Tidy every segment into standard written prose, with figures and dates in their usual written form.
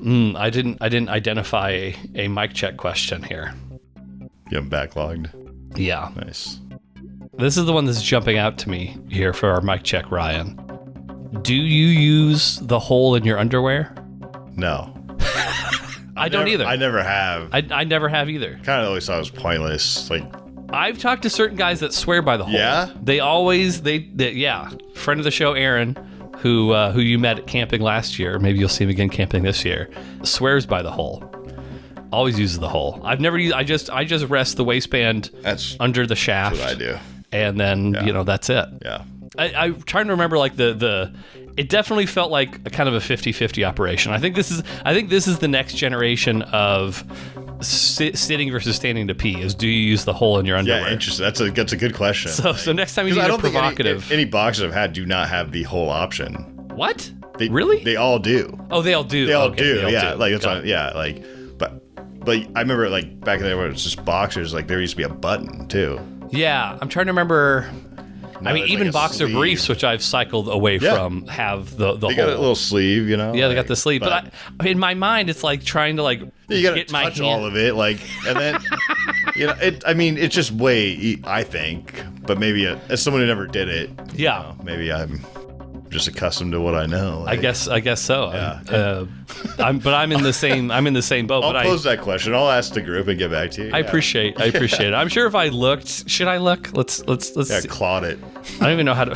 I didn't identify a mic check question here. You have backlogged? Yeah. Nice. This is the one that's jumping out to me here for our mic check, Ryan. Do you use the hole in your underwear? No. I don't either. I never have. I never have either. Kind of always thought it was pointless. Like, I've talked to certain guys that swear by the hole. Yeah? They always, yeah. Friend of the show, Aaron, who you met at camping last year, maybe you'll see him again camping this year, swears by the hole. Always uses the hole. I've never used, I just rest the waistband under the shaft. That's what I do. And then, that's it. Yeah. I'm trying to remember like it definitely felt like a kind of a 50-50 operation. I think this is the next generation of sitting versus standing to pee is do you use the hole in your underwear? Yeah, interesting. That's a good question. So next time you need a provocative. Think any boxers I've had do not have the hole option. What? Really? They all do. Oh, they all do. They all do. Like that's why, like but I remember like back in the day when it was just boxers, like there used to be a button too. Yeah, I'm trying to remember. Now I mean, even boxer sleeve. Briefs, which I've cycled away from, have the hole. They got a little sleeve, Yeah, they got the sleeve. But in my mind, it's like trying to like you gotta get my touch hand. all of it, like, and then it's just way. I think, but maybe as someone who never did it, maybe I'm just accustomed to what I know. Like, I guess so. Yeah. I'm in the same. I'm in the same boat. I'll pose that question. I'll ask the group and get back to you. I appreciate it. I'm sure if I looked, should I look? Let's. Yeah, clod it. I don't even know how to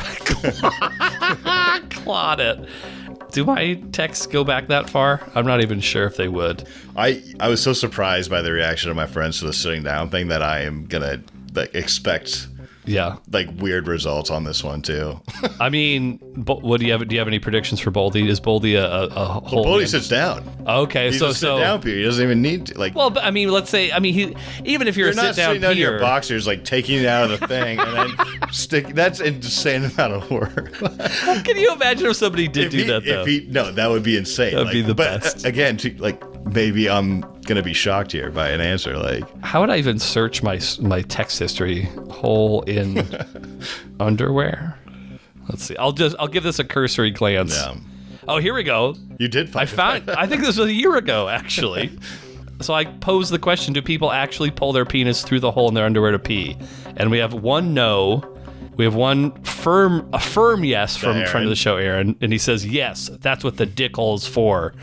clod it. Do my texts go back that far? I'm not even sure if they would. I was so surprised by the reaction of my friends to the sitting down thing that I am gonna expect. Yeah, like weird results on this one too. I mean, what do you have? Do you have any predictions for Boldy? Is Boldy a whole? Boldy sits down. Okay, he's a sit down peer. He doesn't even need to like. Well, but I mean, let's say even if you're a sit down peer, your boxers like taking it out of the thing and then stick. That's an insane amount of work. Can you imagine if somebody did do that though? No, that would be insane. That'd be the best. Again, maybe I'm gonna be shocked here by an answer. Like, how would I even search my text history? Hole in underwear. Let's see. I'll give this a cursory glance. Yeah. Oh, here we go. You did find I think this was a year ago, actually. So I posed the question: do people actually pull their penis through the hole in their underwear to pee? And we have one no. We have one firm yes from friend of the show, Aaron, and he says yes. That's what the dick hole is for.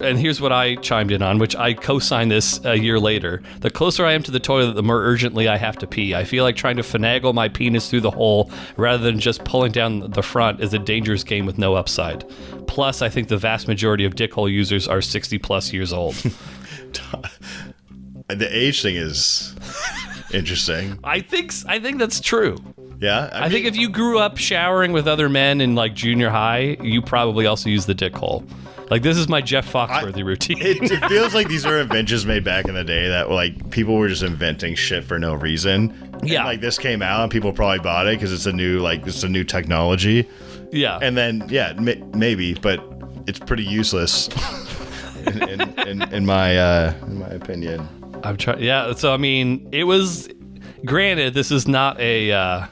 And here's what I chimed in on, which I co-signed this a year later. The closer I am to the toilet, the more urgently I have to pee. I feel like trying to finagle my penis through the hole rather than just pulling down the front is a dangerous game with no upside. Plus, I think the vast majority of dick hole users are 60 plus years old. The age thing is interesting. I think that's true. Yeah, I think if you grew up showering with other men in like junior high, you probably also use the dick hole. Like, this is my Jeff Foxworthy routine. It feels like these are inventions made back in the day that like people were just inventing shit for no reason. Yeah, and, like this came out and people probably bought it because it's a new technology. Yeah, and then maybe, but it's pretty useless in my opinion. I'm trying. Yeah, so I mean, it was. Granted, this is not a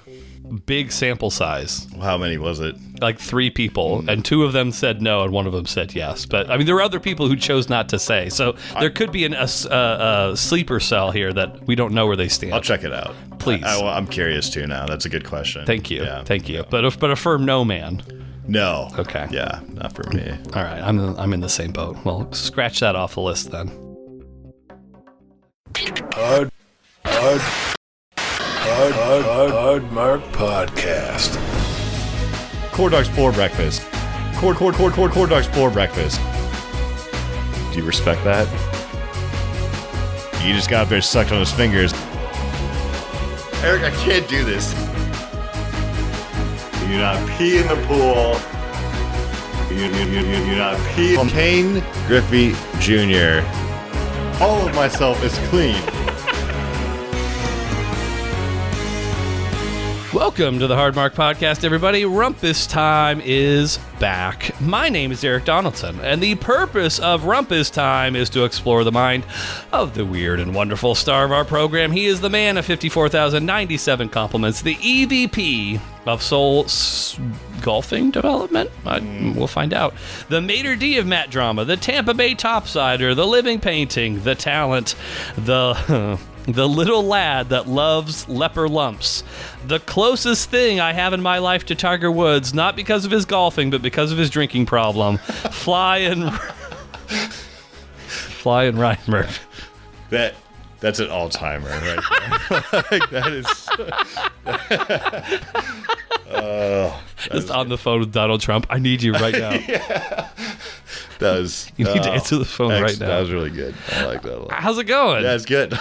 big sample size. How many was it? Like 3 people, and 2 of them said no, and 1 of them said yes. But I mean, there were other people who chose not to say. So there could be a sleeper cell here that we don't know where they stand. I'll check it out, please. I'm curious too now. That's a good question. Thank you. Yeah. Thank you. But a firm no, man. No. Okay. Yeah, not for me. All right, I'm in the same boat. Well, scratch that off the list then. Hard Mark Podcast. Corn dogs for breakfast. Corn dogs for breakfast. Do you respect that? You just got up there, sucked on his fingers. Eric, I can't do this. You do not pee in the pool. You do not pee on Kane Griffey Jr. All of myself is clean. Welcome to the Hard Mark Podcast, everybody. Rumpus time is back. My name is Eric Donaldson, and the purpose of Rumpus time is to explore the mind of the weird and wonderful star of our program. He is the man of 54,097 compliments, the EVP of Soul golfing development? We'll find out. The Mater D of Matt drama, the Tampa Bay topsider, the living painting, the talent, the little lad that loves leper lumps, the closest thing I have in my life to Tiger Woods, not because of his golfing, but because of his drinking problem. Flying Ryan Murphy. That's an all-timer right there. Like, that is... Just on the phone with Donald Trump. I need you right now. Yeah. That was... You need to answer the phone right now. That was really good. I like that a lot. How's it going? Yeah, it's good.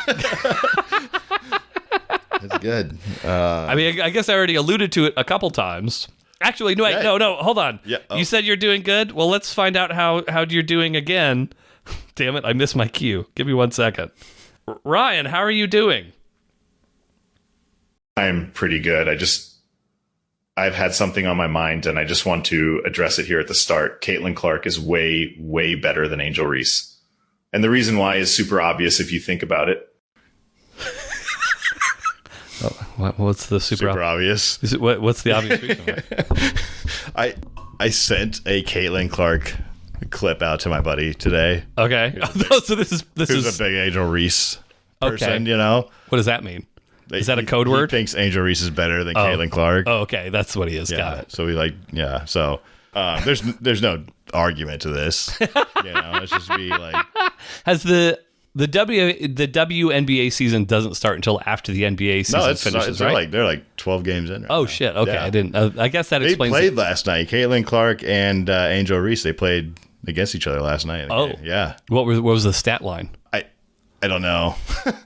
It's good. I mean, I guess I already alluded to it a couple times. Actually, no, wait, no, hold on. Yeah. Oh. You said you're doing good? Well, let's find out how you're doing again. Damn it, I missed my cue. Give me 1 second. Ryan, how are you doing? I'm pretty good. I've had something on my mind, and I just want to address it here at the start. Caitlin Clark is way, way better than Angel Reese. And the reason why is super obvious if you think about it. What's the super obvious? Is it, what's the obvious reason why? I sent a Caitlin Clark clip out to my buddy today. Okay. So this is a big Angel Reese person, you know? What does that mean? Is that a code word? He thinks Angel Reese is better than Caitlin Clark. Oh, okay. That's what he is. Yeah. Got it. So So there's no argument to this. You know, it's just be like, has the WNBA season doesn't start until after the NBA season finishes, right? They're like 12 games in. Right now. Shit! Okay, yeah. I didn't. I guess that explains. They played last night. Caitlin Clark and Angel Reese. They played against each other last night. Yeah. What was the stat line? I don't know.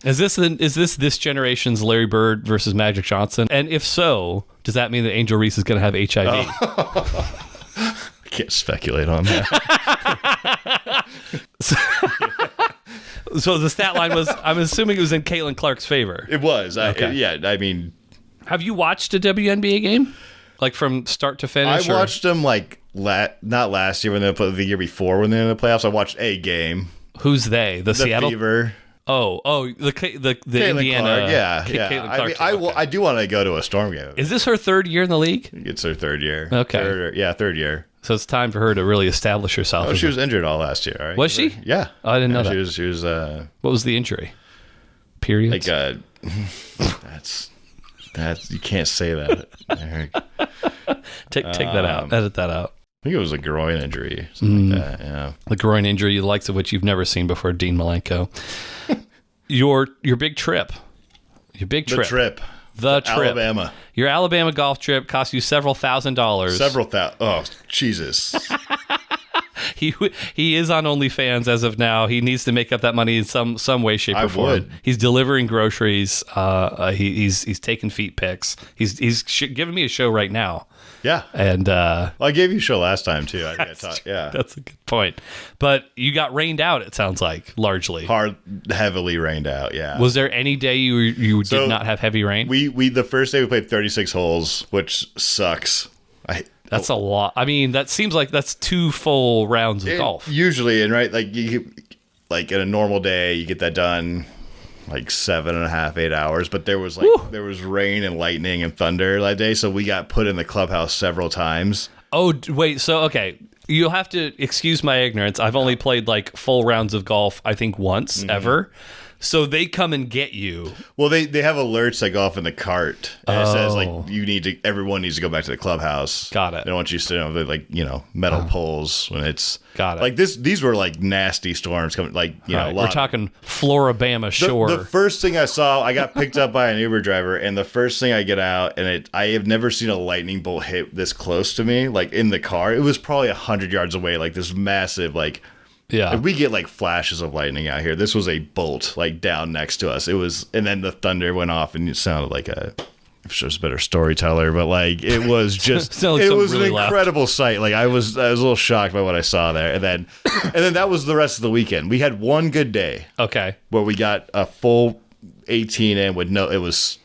Is this generation's Larry Bird versus Magic Johnson? And if so, does that mean that Angel Reese is going to have HIV? I can't speculate on that. So the stat line was, I'm assuming it was in Caitlin Clark's favor. It was. Okay. I mean... Have you watched a WNBA game? Like from start to finish? I watched them like, not last year, when they played the year before when they were in the playoffs. I watched a game. Who's they? The Seattle? Fever. Oh, the Indiana. Clark, yeah. Caitlin Clark. I do want to go to a Storm game. Is this her third year in the league? It's her third year. Okay. Third year. So it's time for her to really establish herself. Oh, she was injured all last year, right? Was she? Yeah. Oh, I didn't know that. She was. What was the injury? Periods? Like, that's you can't say that, Eric. Take that out. Edit that out. I think it was a groin injury, something like that. Yeah. The groin injury, the likes of which you've never seen before, Dean Malenko. Your big trip. The trip. Alabama. Your Alabama golf trip cost you several $1,000s. Oh, Jesus. He is on OnlyFans as of now. He needs to make up that money in some way, shape, or form. He's delivering groceries. He's taking feet pics. He's giving me a show right now. Yeah. And I gave you a show last time too. That's a good point. But you got rained out, it sounds like, largely. Heavily rained out, yeah. Was there any day you did not have heavy rain? We the first day we played 36 holes, which sucks. That's a lot. I mean, that seems like that's 2 full rounds of golf. Usually, and right, like in a normal day, you get that done like 7.5, 8 hours. But there was there was rain and lightning and thunder that day, so we got put in the clubhouse several times. Oh wait, so okay, you'll have to excuse my ignorance. I've only played like full rounds of golf, I think once ever. So they come and get you. Well, they have alerts that go off in the cart, and it says like everyone needs to go back to the clubhouse. Got it. They don't want you to sit on the metal poles when it's got it. Like these were like nasty storms coming. Like we're talking Floribama shore. The first thing I saw, I got picked up by an Uber driver, and the first thing I get out, and I have never seen a lightning bolt hit this close to me, like in the car. It was probably 100 yards away, like this massive like. Yeah, we get like flashes of lightning out here. This was a bolt like down next to us. It was, and then the thunder went off, and it sounded like a better storyteller, but like it was just it was really an incredible sight. Like I was a little shocked by what I saw there, and then that was the rest of the weekend. We had one good day, where we got a full 18 in with no. It was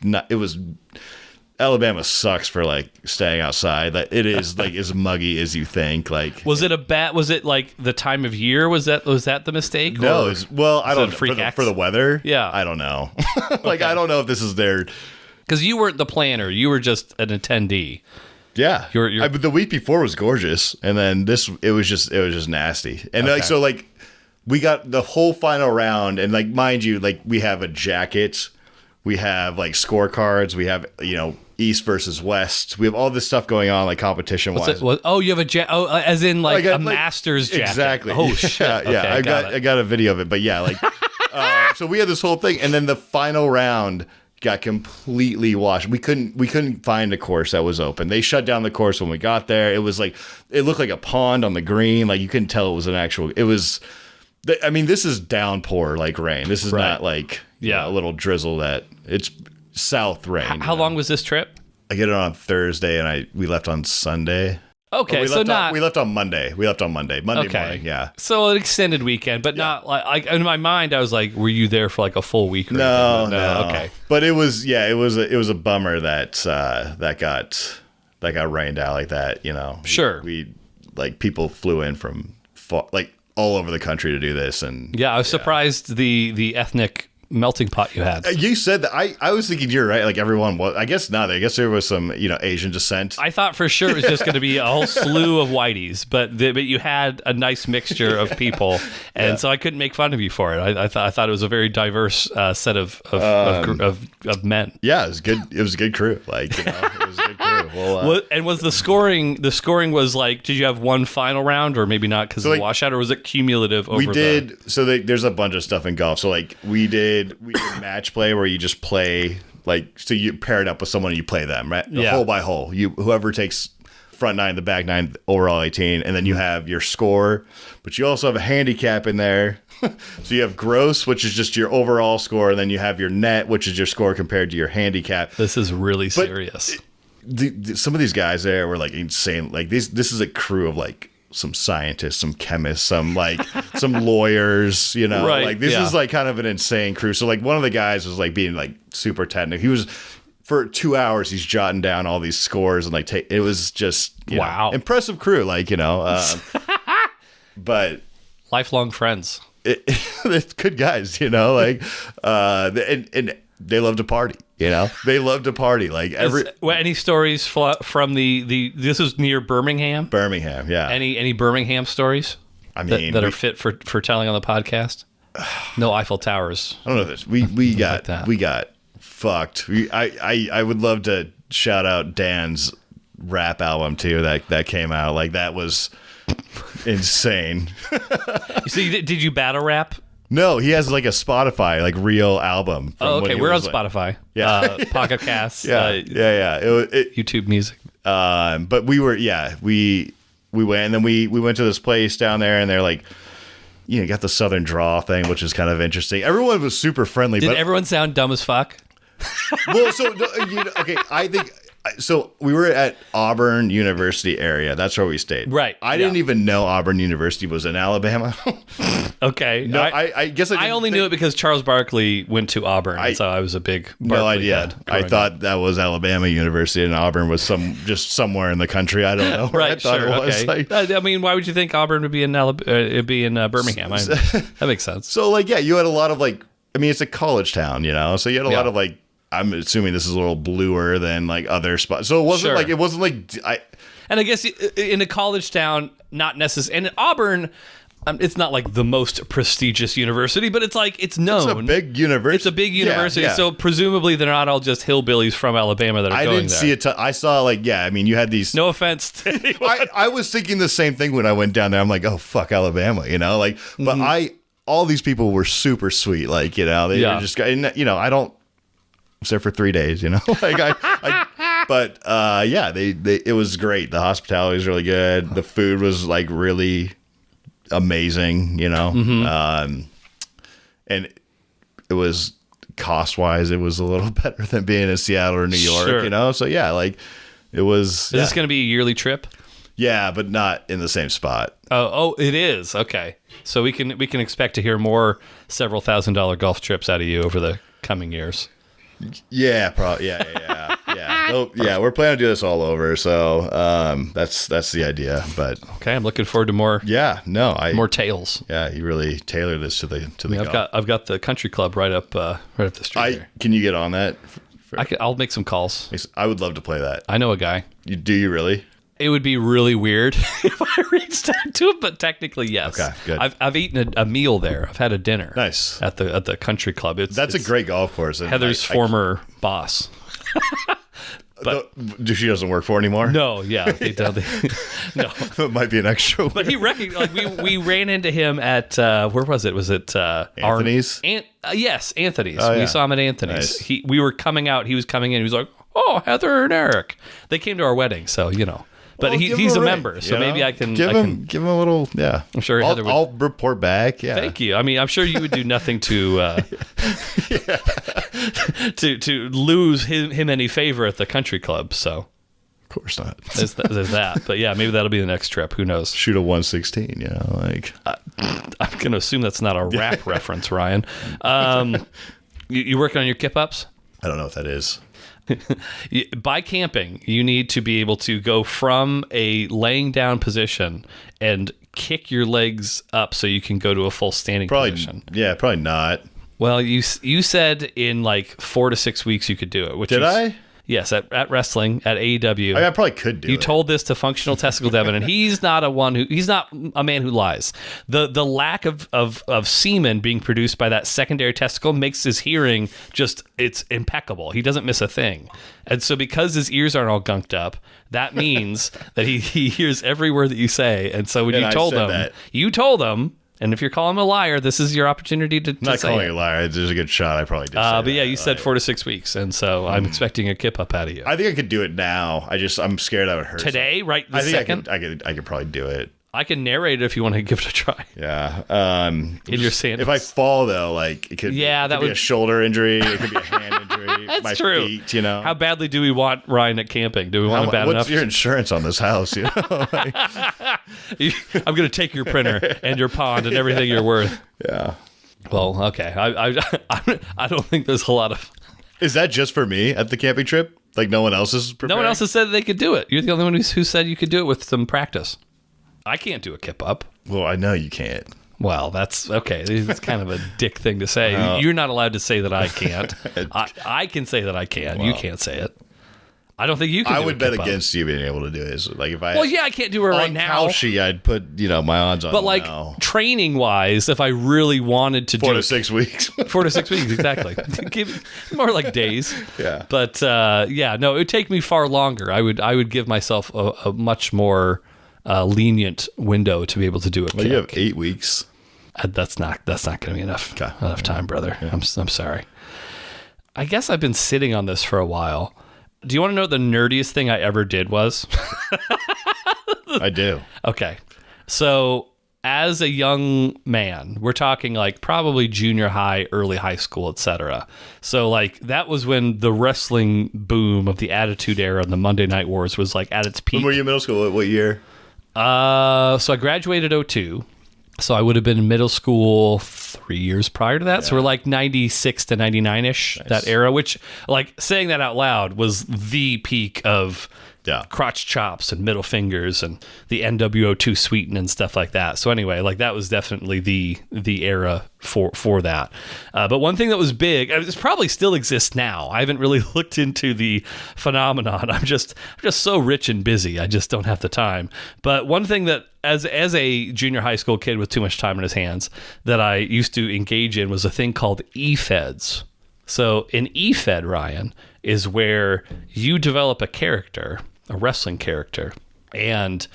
Alabama sucks for like staying outside. Like it is like as muggy as you think. Like was it like the time of year? Was that the mistake? No, I don't know. For the weather. Yeah, I don't know. Like I don't know if this is their. Because you weren't the planner, you were just an attendee. Yeah, but the week before was gorgeous, and then it was just nasty. And we got the whole final round, and like mind you, like we have a jacket, we have like scorecards, we have East versus West, we have all this stuff going on like competition wise. You have a as in like a master's jacket. Exactly. Oh shit. Yeah. I got a video of it, but yeah, like so we had this whole thing, and then the final round got completely washed. We couldn't find a course that was open. They shut down the course when we got there. It was like, it looked like a pond on the green. Like you couldn't tell it was an actual, it was, I mean, this is downpour like rain. This is not like a little drizzle that it's south rain. How long was this trip? I get it on Thursday and we left on Sunday. Okay, we left on Monday. Monday morning, yeah. So an extended weekend, but not like in my mind I was like, were you there for like a full week? No. Okay. But it was a bummer that that got rained out like that, Sure. We like people flew in from like all over the country to do this, and I was surprised the ethnic melting pot you had. You said that. I was thinking you're right. Like everyone was. I guess not. I guess there was some Asian descent. I thought for sure it was just going to be a whole slew of whiteys, but you had a nice mixture of people, and so I couldn't make fun of you for it. I thought it was a very diverse set of men. Yeah, it was good. It was a good crew. Like it was a good crew. Well, and was the scoring? The scoring was like, did you have one final round, or maybe not because of the washout, or was it cumulative? There's a bunch of stuff in golf. So like we did match play where you just play so you pair it up with someone and you play them, right? Hole by hole. Whoever takes front nine, the back nine, overall 18, and then you have your score, but you also have a handicap in there. So you have gross, which is just your overall score, and then you have your net, which is your score compared to your handicap. This is really serious. Some of these guys there were like insane. Like this is a crew of like some scientists, some chemists, some lawyers, right, like this is like kind of an insane crew. So like one of the guys was like being like super technical. He was for 2 hours, he's jotting down all these scores and like it was just wow, impressive crew. Like, but lifelong friends. It's good guys, like, and they love to party. They love to party. Like any stories from the this was near Birmingham? Birmingham, yeah. Any Birmingham stories? I mean, that are fit for telling on the podcast. No Eiffel Towers. I don't know this. We got fucked. I would love to shout out Dan's rap album too. That came out. Like that was insane. So did you battle rap? No, he has like a Spotify, like real album. Okay, we're on Spotify. Yeah. Pocket Casts. Yeah. YouTube Music. But we went, and then we went to this place down there, and they're like, got the Southern draw thing, which is kind of interesting. Everyone was super friendly. Did everyone sound dumb as fuck? Well, so, okay, I think... So we were at Auburn University area. That's where we stayed. Right. I didn't even know Auburn University was in Alabama. Okay. No, I guess I only knew it because Charles Barkley went to Auburn, so I was a big Barkley no idea. head. I thought that was Alabama University, and Auburn was just somewhere in the country. I don't know. Right. I thought sure. it was. Okay. Like, I mean, why would you think Auburn would be in Birmingham? That makes sense. So you had a lot of it's a college town, so you had a lot of I'm assuming this is a little bluer than like other spots. So it wasn't And I guess in a college town, not necessarily. And in Auburn, it's not like the most prestigious university, but it's known. It's a big university. It's a big university. Yeah. So presumably they're not all just hillbillies from Alabama that are going there. I didn't see it. I saw you had these. No offense to anyone. I was thinking the same thing when I went down there. I'm like, oh, fuck Alabama, but all these people were super sweet. They were just, I don't. I was there for 3 days, it was great. The hospitality was really good. The food was really amazing, and it was cost wise, it was a little better than being in Seattle or New York, sure. So it was. Is this going to be a yearly trip? Yeah, but not in the same spot. Oh, it is. Okay, so we can expect to hear more several $1,000 golf trips out of you over the coming years. Yeah, probably. Yeah. We're planning to do this all over, so that's the idea. But okay, I'm looking forward to more. Yeah, more tales. Yeah, you really tailored this to the. I've got the country club right up the street. Can you get on that I'll make some calls. I would love to play that. I know a guy. Do you really? It would be really weird if I reached out to him, but technically, yes. Okay, good. I've eaten a meal there. I've had a dinner. Nice. At the country club. That's a great golf course. Heather's former boss. She doesn't work for anymore? No, yeah. No. It might be an extra one. But he recognized, we ran into him at, where was it? Was it Anthony's? Yes, Anthony's. Oh, yeah. We saw him at Anthony's. Nice. We were coming out. He was coming in. He was like, oh, Heather and Eric. They came to our wedding, so, But he's a member, so maybe I can give him a little. Yeah, I'm sure Heather would. I'll report back. Yeah, thank you. I mean, I'm sure you would do nothing to to lose him any favor at the country club. So, of course not. There's that. But yeah, maybe that'll be the next trip. Who knows? Shoot a 116. I'm gonna assume that's not a rap reference, Ryan. You working on your kip ups? I don't know what that is. By camping, you need to be able to go from a laying down position and kick your legs up so you can go to a full standing position. Yeah, probably not. Well, you said in like 4 to 6 weeks you could do it. Did I? Yes, at wrestling, at AEW. I probably could do it. You told this to Functional Testicle Devin, and he's not a man who lies. The lack of semen being produced by that secondary testicle makes his hearing it's impeccable. He doesn't miss a thing. And so because his ears aren't all gunked up, that means that he hears every word that you say. And so when you told him, and if you're calling him a liar, this is your opportunity to not say calling you a liar. There's a good shot. I probably did. But yeah, you said 4 to 6 weeks, and so I'm expecting a kip up out of you. I think I could do it now. I'm scared I would hurt today, right? I think I could probably do it. I can narrate it if you want to give it a try. Yeah. In your sandals. If I fall though, like it could be a shoulder injury. It could be a hand injury. That's my true. Feet, How badly do we want Ryan at camping? Do we want him bad enough? What's your insurance on this house? I'm going to take your printer and your pond and everything you're worth. Yeah. Well, okay. I don't think there's a lot of. Is that just for me at the camping trip? Like no one else is preparing? No one else has said they could do it. You're the only one who said you could do it with some practice. I can't do a kip up. Well, I know you can't. Well, that's okay. It's kind of a dick thing to say. You're not allowed to say that I can't. I can say that I can. Well, you can't say it. I don't think you can. I would bet against you being able to do it. So, like if I I can't do it right now. On Kalshi, I'd put my odds on. But like training wise, if I really wanted to 4 to 6 weeks, 4 to 6 weeks exactly. Give more like days. Yeah. But no, it would take me far longer. I would give myself a much more lenient window to be able to do it. Well, you have 8 weeks. That's not going to be enough time, brother. Yeah. I'm sorry. I guess I've been sitting on this for a while. Do you want to know what the nerdiest thing I ever did was? I do. Okay. So as a young man, we're talking like probably junior high, early high school, etc. So like that was when the wrestling boom of the Attitude Era and the Monday Night Wars was like at its peak. When were you in middle school? What year? So I graduated 2002. So I would have been in middle school 3 years prior to that. Yeah. So we're like 96 to 99-ish, nice. That era, which like saying that out loud was the peak of crotch chops and middle fingers and the NWO2 Sweeten and stuff like that. So anyway, like that was definitely the era for that. But one thing that was big, this probably still exists now. I haven't really looked into the phenomenon. I'm just so rich and busy. I just don't have the time. But one thing that as a junior high school kid with too much time in his hands that I used to engage in was a thing called efeds. So an efed, Ryan, is where you develop a character, a wrestling character, and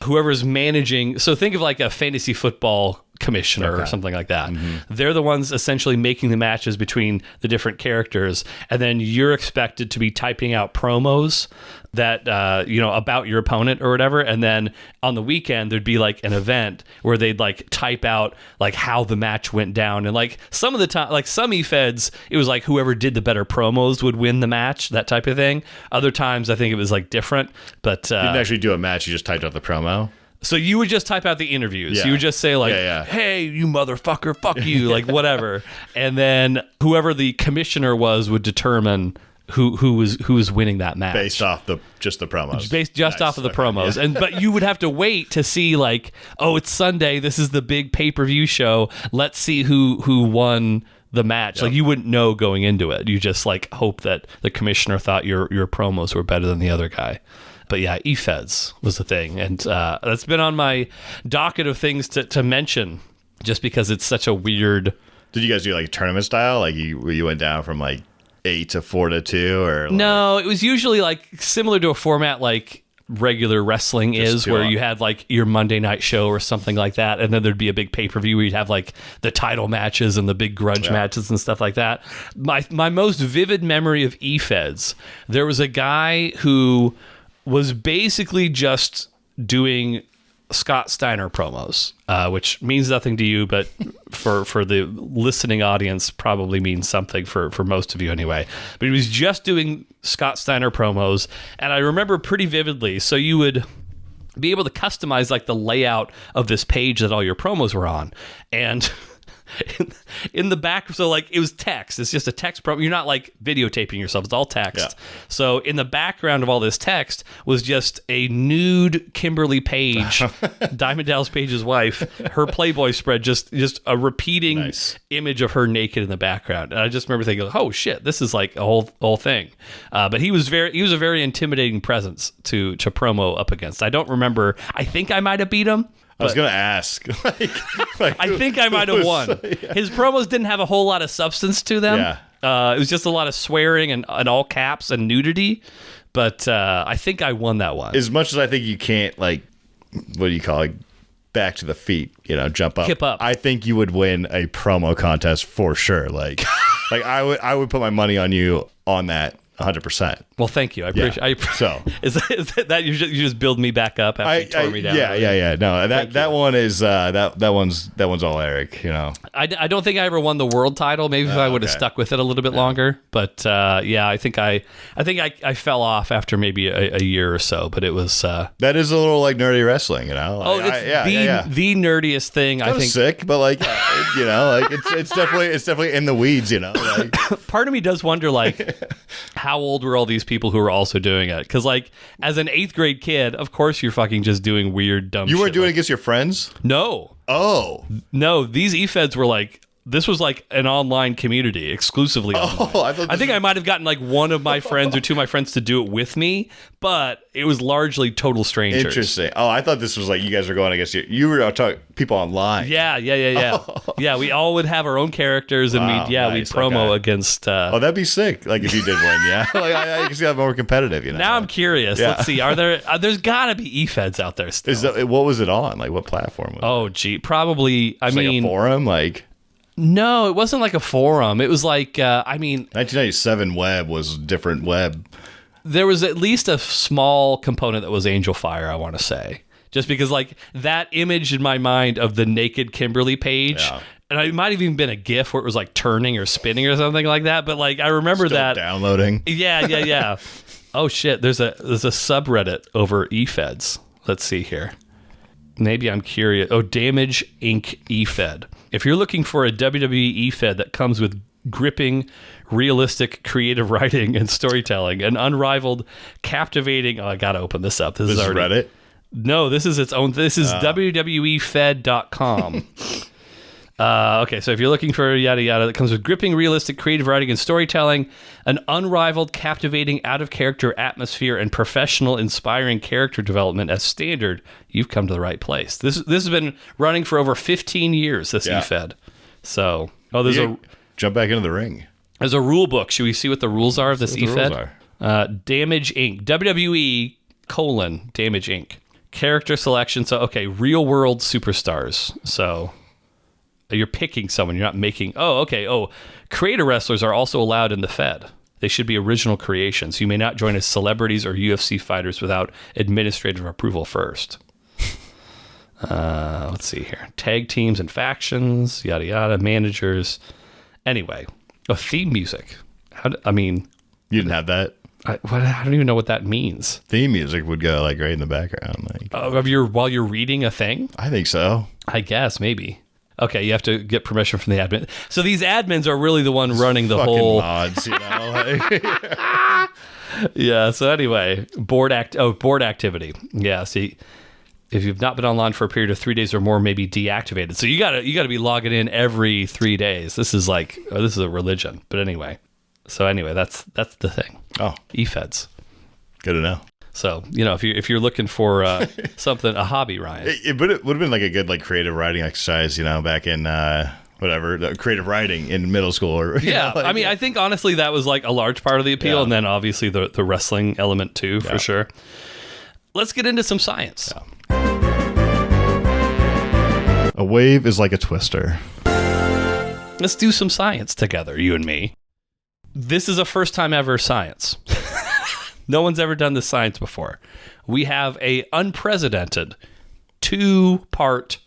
whoever's managing, so think of like a fantasy football commissioner or something like that. Mm-hmm. They're the ones essentially making the matches between the different characters, and then you're expected to be typing out promos that about your opponent or whatever, and then on the weekend there'd be like an event where they'd like type out like how the match went down, and like some of the time, like some efeds, it was like whoever did the better promos would win the match, that type of thing. Other times I think it was like different, but you didn't actually do a match, you just typed out the promo. So you would just type out the interviews. Yeah. You would just say like, hey, you motherfucker, fuck you, like whatever. And then whoever the commissioner was would determine who was winning that match. Based off just the promos. Off of the promos. Yeah. But you would have to wait to see like, oh, it's Sunday, this is the big pay-per-view show. Let's see who won the match. Like you wouldn't know going into it. You just like hope that the commissioner thought your promos were better than the other guy. But yeah, efeds was the thing, and that's been on my docket of things to mention, just because it's such a weird. Did you guys do like tournament style? Like you went down from like 8 to 4 to 2, or like... No, it was usually like similar to a format like regular wrestling is, where you had like your Monday night show or something like that, and then there'd be a big pay-per-view where you'd have like the title matches and the big grudge matches and stuff like that. My most vivid memory of efeds, there was a guy who was basically just doing Scott Steiner promos, which means nothing to you, but for the listening audience probably means something for most of you anyway. But he was just doing Scott Steiner promos, and I remember pretty vividly. So you would be able to customize like the layout of this page that all your promos were on, and in the back, so like it was text. It's just a text promo. You're not like videotaping yourself. It's all text. Yeah. So in the background of all this text was just a nude Kimberly Page, Diamond Dallas Page's wife, her Playboy spread, just a repeating image of her naked in the background. And I just remember thinking, oh shit, this is like a whole thing. But he was a very intimidating presence to promo up against. I don't remember. I think I might have beat him. I was going to ask. I think I might have won. Yeah. His promos didn't have a whole lot of substance to them. Yeah. It was just a lot of swearing and all caps and nudity. But I think I won that one. As much as I think you can't, like, what do you call it? Back to the feet, jump up. Hip up. I think you would win a promo contest for sure. Like I would put my money on you on that 100%. Well, thank you. I appreciate. So is that you just build me back up after you tore me down? Yeah. No, that one is that one's all Eric. I don't think I ever won the world title. Maybe if I would have stuck with it a little bit longer. But I think I fell off after maybe a year or so. But it was that is a little like nerdy wrestling. It's the nerdiest thing. I think sick, but like it's definitely in the weeds. Like part of me does wonder like how old were all these people who were also doing it? Because like as an 8th grade kid, of course you're fucking just doing weird dumb shit. You weren't doing it against your friends? No. Oh. No, these efeds were like, this was like an online community, exclusively online. I think I might have gotten like one of my friends or two of my friends to do it with me, but it was largely total strangers. Interesting. Oh, I thought this was like you guys were going against you were talking people online. Yeah. Oh. Yeah, we all would have our own characters and we'd promo against. Oh, that'd be sick. Like if you did win, yeah. Like I can see that more competitive. Now I'm curious. Yeah. Let's see. Are there's got to be efeds out there still. What was it on? Like what platform was it? Oh, gee, probably. I mean, like a forum, like. No, it wasn't like a forum. It was like, 1997 web was different web. There was at least a small component that was Angel Fire, I want to say. Just because, like, that image in my mind of the naked Kimberly Page, and it might have even been a GIF where it was, like, turning or spinning or something like that. But, like, I remember still that. Downloading. Yeah. Oh, shit. There's a subreddit over efeds. Let's see here. Maybe I'm curious. Oh, Damage Inc. efed. If you're looking for a WWE efed that comes with gripping, realistic, creative writing and storytelling, an unrivaled, captivating... Oh, I gotta open this up. This is already... Reddit? No, this is its own... This is WWEfed.com. Okay, so if you're looking for yada yada that comes with gripping, realistic, creative writing and storytelling, an unrivaled, captivating, out-of-character atmosphere, and professional, inspiring character development as standard, you've come to the right place. This has been running for over 15 years, this efed. So, jump back into the ring. There's a rule book. Should we see what the rules are of this efed? Damage Inc. WWE : Damage Inc. Character selection. So, okay, real-world superstars. So... You're picking someone. You're not making... Oh, okay. Oh, creator wrestlers are also allowed in the Fed. They should be original creations. You may not join as celebrities or UFC fighters without administrative approval first. Let's see here. Tag teams and factions, yada, yada, managers. Anyway, theme music. You didn't have that? I don't even know what that means. Theme music would go like right in the background. Like while you're reading a thing? I think so. I guess, maybe. Okay, you have to get permission from the admin. So these admins are really the one running the whole mods, Yeah. So anyway, board activity. Yeah. See, if you've not been online for a period of 3 days or more, may be deactivated. So you gotta be logging in every 3 days. This is like this is a religion. But anyway, that's the thing. Oh, efeds. Good to know. So if you're looking for something, a hobby, Ryan, it would have been like a good creative writing exercise. Back in creative writing in middle school. Or I think honestly that was like a large part of the appeal, and then obviously the wrestling element too, for sure. Let's get into some science. Yeah. A wave is like a twister. Let's do some science together, you and me. This is a first time ever science. No one's ever done this science before. We have a unprecedented two-parter.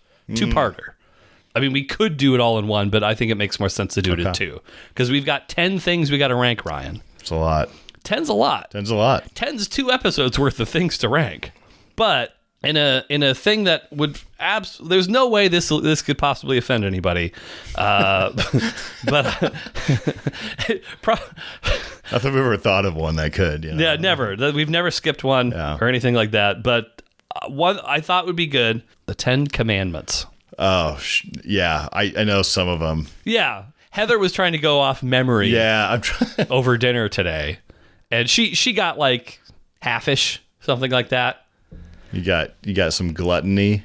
I mean, we could do it all in one, but I think it makes more sense to do it in two. Because we've got 10 things we got to rank, Ryan. It's a lot. 10's a lot. 10's 2 episodes worth of things to rank. But in a thing that would there's no way this could possibly offend anybody. But I thought we've ever thought of one that could. Yeah, never. We've never skipped one or anything like that. But one I thought would be good: the 10 Commandments. Oh, yeah. I know some of them. Yeah. Heather was trying to go off memory. Yeah, I'm trying over dinner today, and she got like half-ish, something like that. You got some gluttony.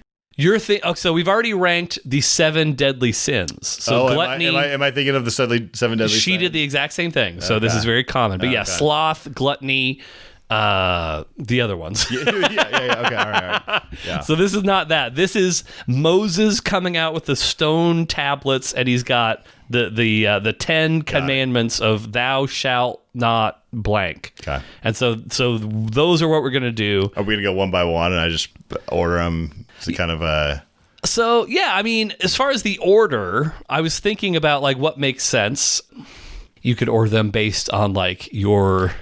So we've already ranked the 7 deadly sins. So gluttony. Am I thinking of the 7 deadly sins? She did the exact same thing. So this is very common. But sloth, gluttony, the other ones. Yeah. Okay, all right. Yeah. So this is not that. This is Moses coming out with the stone tablets, and he's got the 10 commandments of thou shalt not blank. Okay. And so those are what we're gonna do. Are we gonna go one by one, and I just order them? It's kind of a. So yeah, I mean, as far as the order, I was thinking about like what makes sense. You could order them based on like your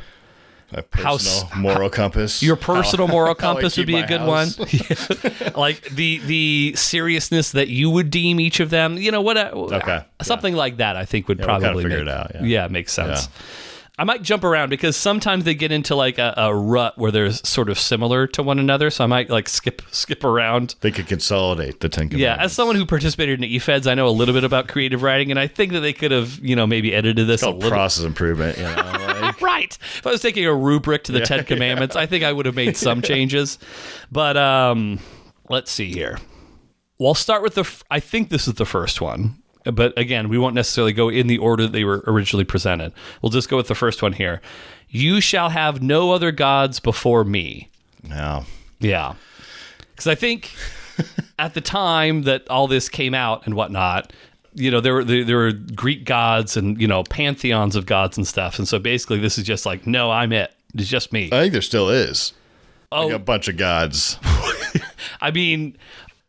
personal moral compass. Your personal moral compass would be a good one. Like the seriousness that you would deem each of them. Something like that. I think would probably we'll figure it out. Makes sense. Yeah. I might jump around because sometimes they get into like a rut where they're sort of similar to one another. So I might like skip around. They could consolidate the 10 commandments. Yeah, as someone who participated in efeds, I know a little bit about creative writing, and I think that they could have, maybe edited this a little. Process improvement. Right. If I was taking a rubric to the 10 Commandments, I think I would have made some changes. But let's see here. Well, I'll start with I think this is the first one. But again, we won't necessarily go in the order that they were originally presented. We'll just go with the first one here. You shall have no other gods before me. No. Yeah. Because I think at the time that all this came out and whatnot, there were Greek gods and, pantheons of gods and stuff. And so basically this is just like, no, I'm it. It's just me. I think there still is. Oh, like a bunch of gods. I mean,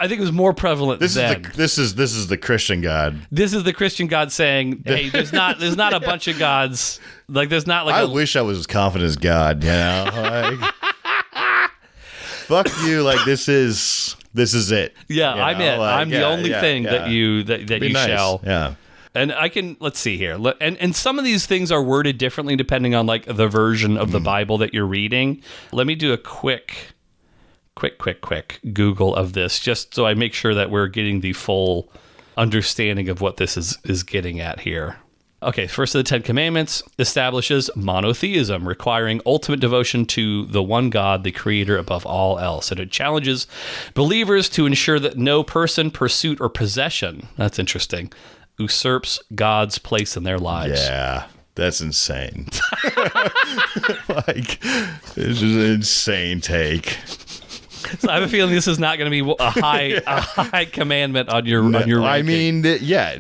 I think it was more prevalent then. This is the Christian God. This is the Christian God saying, "Hey, there's not a bunch of gods. Like there's not like." I wish I was as confident as God. Like, fuck you. Like this is it. Yeah, I'm it. I'm the only thing that you nice. shall. Yeah. And let's see here. And some of these things are worded differently depending on like the version of the Bible that you're reading. Let me do a quick Google of this, just so I make sure that we're getting the full understanding of what this is getting at here. Okay, first of the 10 Commandments establishes monotheism, requiring ultimate devotion to the one God, the creator above all else. And it challenges believers to ensure that no person, pursuit, or possession, that's interesting, usurps God's place in their lives. Yeah. That's insane. Like, this is an insane take. So I have a feeling this is not going to be a high commandment on your ranking. I mean, yeah.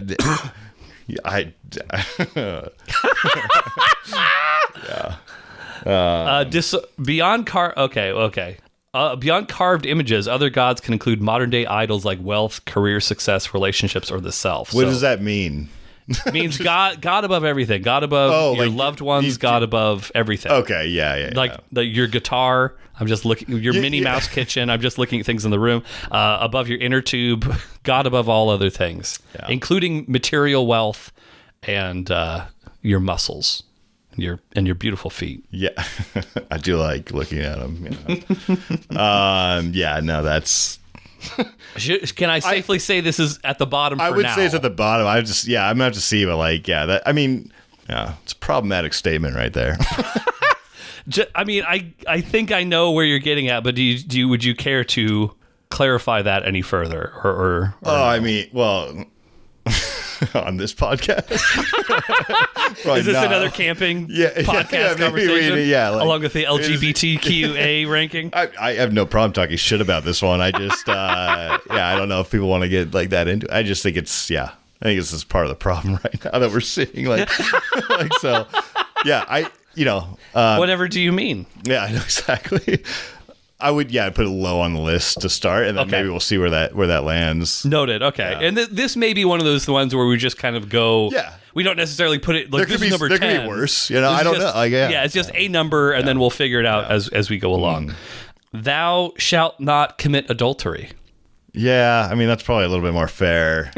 Beyond carved images, other gods can include modern day idols like wealth, career success, relationships, or the self. What does that mean? It means God above everything. God above your loved ones. God above everything. Okay, yeah. Like your guitar. I'm just looking your Minnie Mouse kitchen. I'm just looking at things in the room. Above your inner tube. God above all other things, including material wealth and your muscles, and your beautiful feet. Yeah, I do like looking at them. No, that's Can I safely say this is at the bottom for now? I would say it's at the bottom. I'm gonna have to see, but like, it's a problematic statement right there. I mean, I think I know where you're getting at, but would you care to clarify that any further? Or no? I mean, well, on this podcast, is this another camping podcast conversation? Along with the LGBTQA ranking. I have no problem talking shit about this one. I just, I don't know if people want to get like that into it. I just think it's, I think it's just part of the problem right now that we're seeing. Like, so, whatever do you mean? Yeah, I know exactly. I would, put it low on the list to start, and then maybe we'll see where that lands. Noted. Okay, and this may be one of those ones where we just kind of go. Yeah. We don't necessarily put it like this is number 10. There could be worse. I don't know. It's just a number, and then we'll figure it out as we go along. Thou shalt not commit adultery. Yeah, I mean that's probably a little bit more fair.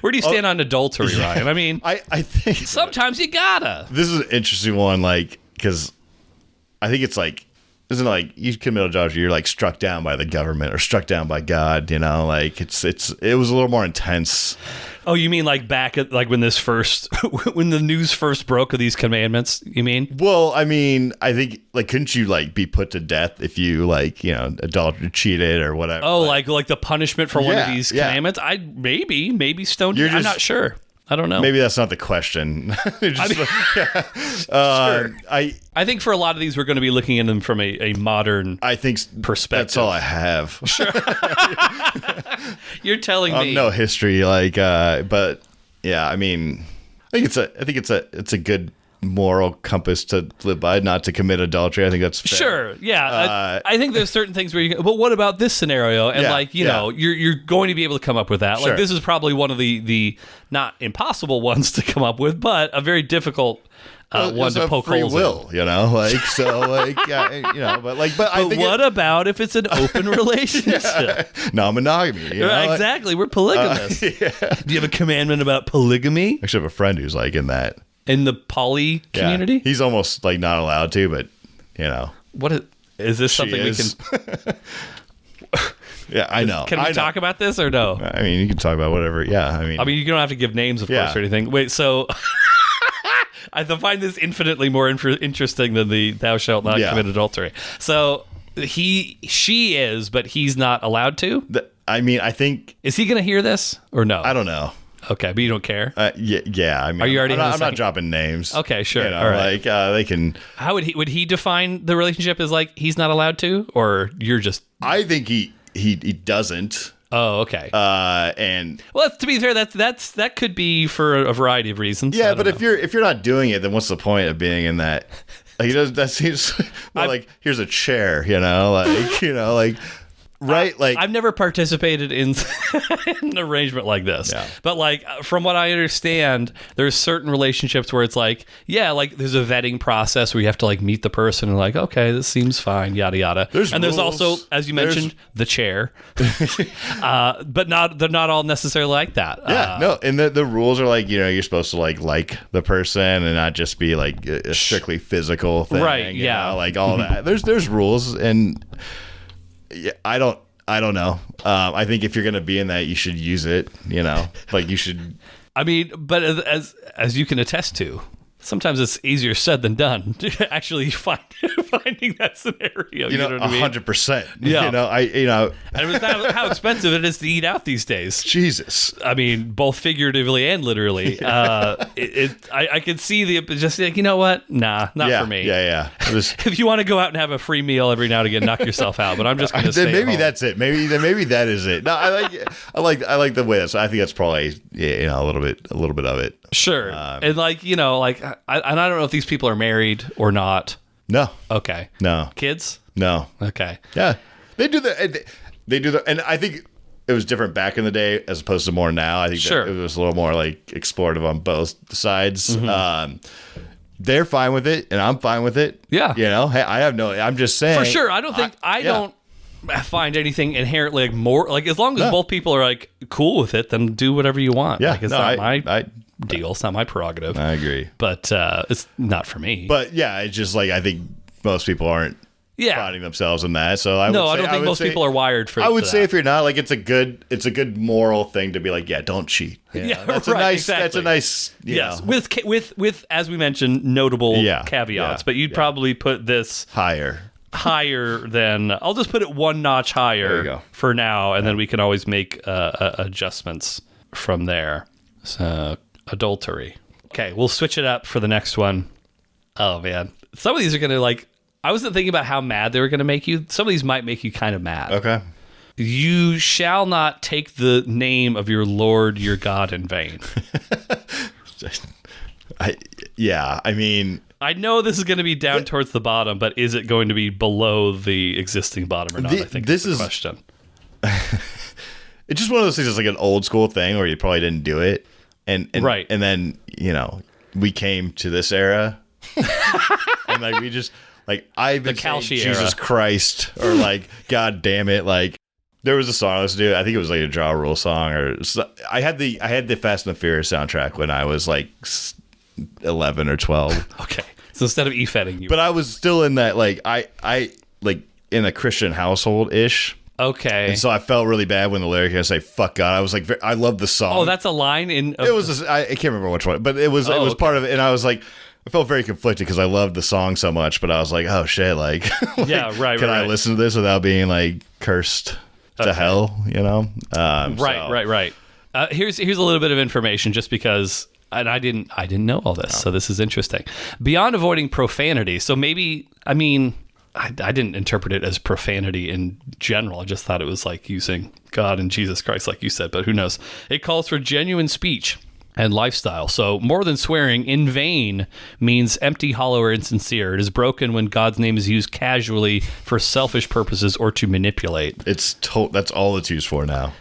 Where do you stand on adultery, Ryan? I mean, I think sometimes you gotta. This is an interesting one, like because I think it's like, isn't it like you commit adultery, you're like struck down by the government or struck down by God, like it was a little more intense. Oh, you mean like back at like when when the news first broke of these commandments, you mean? Well, I mean, I think like couldn't you like be put to death if you like, adultery, cheated or whatever? Oh, like the punishment for one of these commandments? Maybe stoned. I'm not sure. I don't know. Maybe that's not the question. I think for a lot of these, we're going to be looking at them from a modern perspective. That's all I have. Sure. You're telling me. No history, but yeah, I mean, I think it's a good moral compass to live by, not to commit adultery. I think that's fair. Sure. Yeah. I think there's certain things where but what about this scenario? And you're going to be able to come up with that. Sure. Like this is probably one of the not impossible ones to come up with, but a very difficult one to poke holes in. But what about if it's an open relationship? Non-monogamy. Exactly. We're polygamous. Do you have a commandment about polygamy? I actually have a friend who's like in that. In the poly community? He's almost like not allowed to, but What is this something we can... Yeah, I know. Can we talk about this or no? I mean, you can talk about whatever. Yeah, I mean, you don't have to give names, of course, or anything. Wait, so I find this infinitely more interesting than the "thou shalt not commit adultery." So she is, but he's not allowed to. I mean, I think is he going to hear this or no? I don't know. Okay, but you don't care. Yeah. I mean, are you already? I'm not dropping names. Okay, sure. All right. Like they can. How would he define the relationship as like he's not allowed to, or you're just? I think he doesn't. Oh, okay. And well, to be fair, that could be for a variety of reasons. Yeah, but if you're not doing it, then what's the point of being in that? Like that seems like here's a chair, right? Like I've never participated in an arrangement like this, but like from what I understand, there's certain relationships where it's like, there's a vetting process where you have to like meet the person and like, okay, this seems fine, yada yada. There's also, as you mentioned, the chair, but they're not all necessarily like that. No, and the rules are like you're supposed to like the person and not just be like a strictly physical thing, right? Like all that. There's rules and. Yeah, I don't know. I think if you're going to be in that, you should use it, like you should. I mean, but as you can attest to, sometimes it's easier said than done to actually finding that scenario. You know what I mean? 100%. Yeah. And with how expensive it is to eat out these days. Jesus. I mean, both figuratively and literally. I could see just like, you know what? Nah, not for me. Yeah. If you want to go out and have a free meal every now and again, knock yourself out. But I'm just going to say maybe that's it. Maybe that is it. No, I like the way that's. I think that's probably a little bit of it. Sure. And like I don't know if these people are married or not. No. Okay. No. Kids? No. Okay. Yeah. They do and I think it was different back in the day as opposed to more now. I think that it was a little more like explorative on both sides. Mm-hmm. They're fine with it and I'm fine with it. Yeah. Hey, I'm just saying. For sure. I don't find anything inherently like more like as long as both people are like cool with it, then do whatever you want. Yeah. Like it's not my deal. It's not my prerogative. I agree. But it's not for me. But yeah, it's just like I think most people aren't finding themselves in that. So I don't think most people are wired for. I would say if you're not, like, it's a good moral thing to be like, don't cheat. That's a nice. Exactly. That's a nice. Yes, with as we mentioned, notable caveats. But you'd probably put this higher than. I'll just put it one notch higher for now, and then we can always make adjustments from there. So adultery. Okay, we'll switch it up for the next one. Oh man, some of these are gonna like. I wasn't thinking about how mad they were going to make you. Some of these might make you kind of mad. Okay. You shall not take the name of your Lord your God in vain. I mean... I know this is going to be down towards the bottom, but is it going to be below the existing bottom or not? I think this is the question. It's just one of those things that's like an old school thing where you probably didn't do it. And right. And then, we came to this era. And like we just... Like, I've been saying Jesus Christ, or like, God damn it. Like, there was a song I listened to. I think it was like a Ja Rule song. I had the Fast and the Furious soundtrack when I was like 11 or 12. Okay. So instead of efeding you. But I was still in that, like, I like in a Christian household ish. Okay. And so I felt really bad when the lyric I say "fuck God." I was like, I love the song. Oh, that's a line in. It was. I can't remember which one, but it was part of it, and I was like. I felt very conflicted because I loved the song so much, but I was like, oh shit, like, can I listen to this without being like cursed to hell, Right. Here's a little bit of information just because, and I didn't know all this, so this is interesting. Beyond avoiding profanity, so maybe, I mean, I didn't interpret it as profanity in general. I just thought it was like using God and Jesus Christ, like you said, but who knows? It calls for genuine speech and lifestyle. So more than swearing, in vain means empty, hollow, or insincere. It is broken when God's name is used casually for selfish purposes or to manipulate. That's all it's used for now.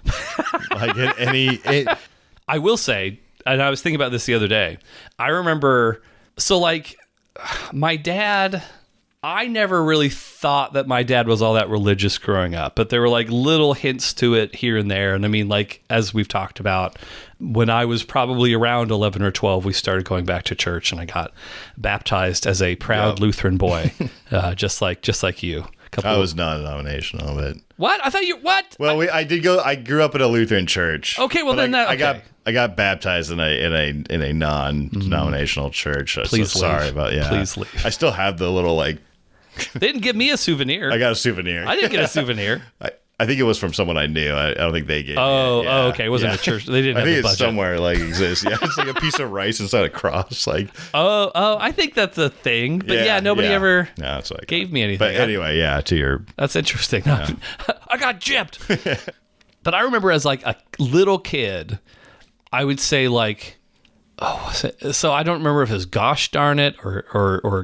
I will say, and I was thinking about this the other day. I remember, so like my dad, I never really thought that my dad was all that religious growing up, but there were like little hints to it here and there. And I mean, like, as we've talked about, when I was probably around 11 or 12, we started going back to church, and I got baptized as a proud Lutheran boy, just like you. I was non-denominational, but what? I thought you what? Well, I did go. I grew up in a Lutheran church. Okay, well then I got baptized in a non-denominational church. Please sorry about Please leave. I still have the little like. They didn't give me a souvenir. I got a souvenir. I didn't get a souvenir. I think it was from someone I knew. I don't think they gave me it. Okay. It wasn't a church. They didn't have the budget. I think it's somewhere like exists. Yeah, it's like a piece of rice inside a cross. Like. I think that's a thing. But nobody ever gave me anything. But anyway, That's interesting. Yeah. I got gypped. But I remember as like a little kid, I would say like, so I don't remember if it was gosh darn it or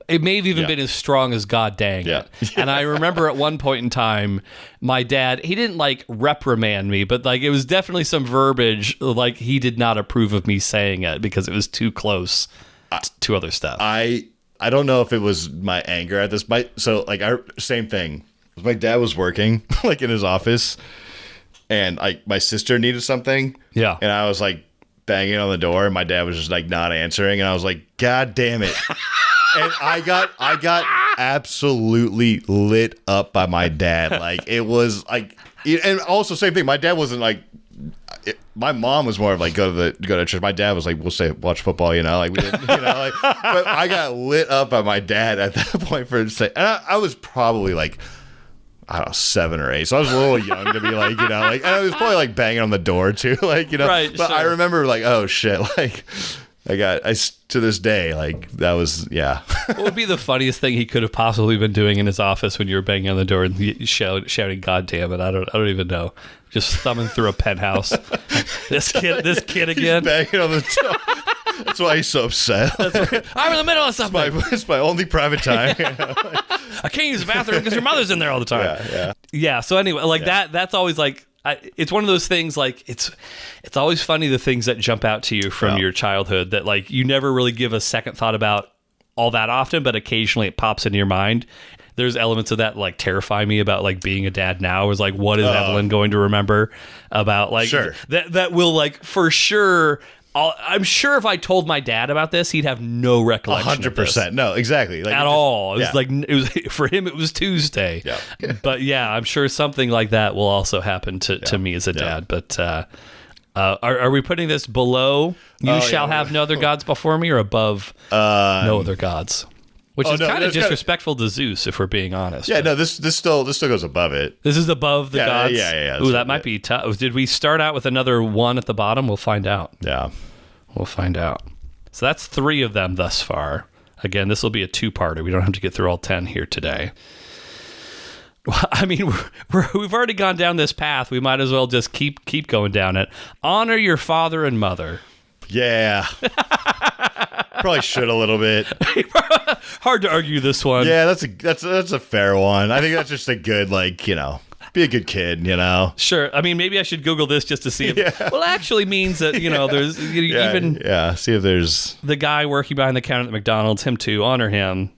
it may have even been as strong as God dang it. And I remember at one point in time, my dad, he didn't like reprimand me, but like it was definitely some verbiage, like he did not approve of me saying it because it was too close to other stuff. I don't know if it was my anger at this. So like same thing. My dad was working like in his office, and like my sister needed something. Yeah. And I was like banging on the door, and my dad was just like not answering, and I was like, God damn it. And I got absolutely lit up by my dad. Like it was like, and also same thing. My dad wasn't like, my mom was more of like go to church. My dad was like, we'll say watch football, like we didn't, like. But I got lit up by my dad at that point and I was probably like, I don't know, 7 or 8. So I was a little young to be like, and I was probably like banging on the door too, like Right, but sure. I remember like, oh shit, like. To this day, like that was, What would be the funniest thing he could have possibly been doing in his office when you were banging on the door and shouting, God damn it, I don't even know. Just thumbing through a penthouse. This kid again. He's banging on the door. That's why he's so upset. I'm in the middle of something. It's my only private time. I can't use the bathroom because your mother's in there all the time. Yeah. So anyway, like that's always like, it's one of those things like it's always funny the things that jump out to you from your childhood that like you never really give a second thought about all that often, but occasionally it pops into your mind. There's elements of that like terrify me about like being a dad now is like, what is Evelyn going to remember about like that will like for sure I'm sure if I told my dad about this, he'd have no recollection. 100%. No, exactly. Like, at all. It was like, for him, it was Tuesday. Yeah. But yeah, I'm sure something like that will also happen to me as a dad. But are we putting this below "You shall have no other gods before me" or above "No other gods"? Which is kind of disrespectful to Zeus, if we're being honest. Yeah, no, this still goes above it. This is above the gods? Yeah. Ooh, that might be tough. Did we start out with another one at the bottom? We'll find out. Yeah. We'll find out. So that's 3 of them thus far. Again, this will be a 2-parter. We don't have to get through all 10 here today. Well, I mean, we've already gone down this path. We might as well just keep going down it. Honor your father and mother. Yeah. Probably should a little bit. Hard to argue this one. Yeah, that's a fair one. I think that's just a good, be a good kid, Sure. I mean, maybe I should Google this just to see if well, it actually means that, there's even see if there's the guy working behind the counter at McDonald's, him too, honor him.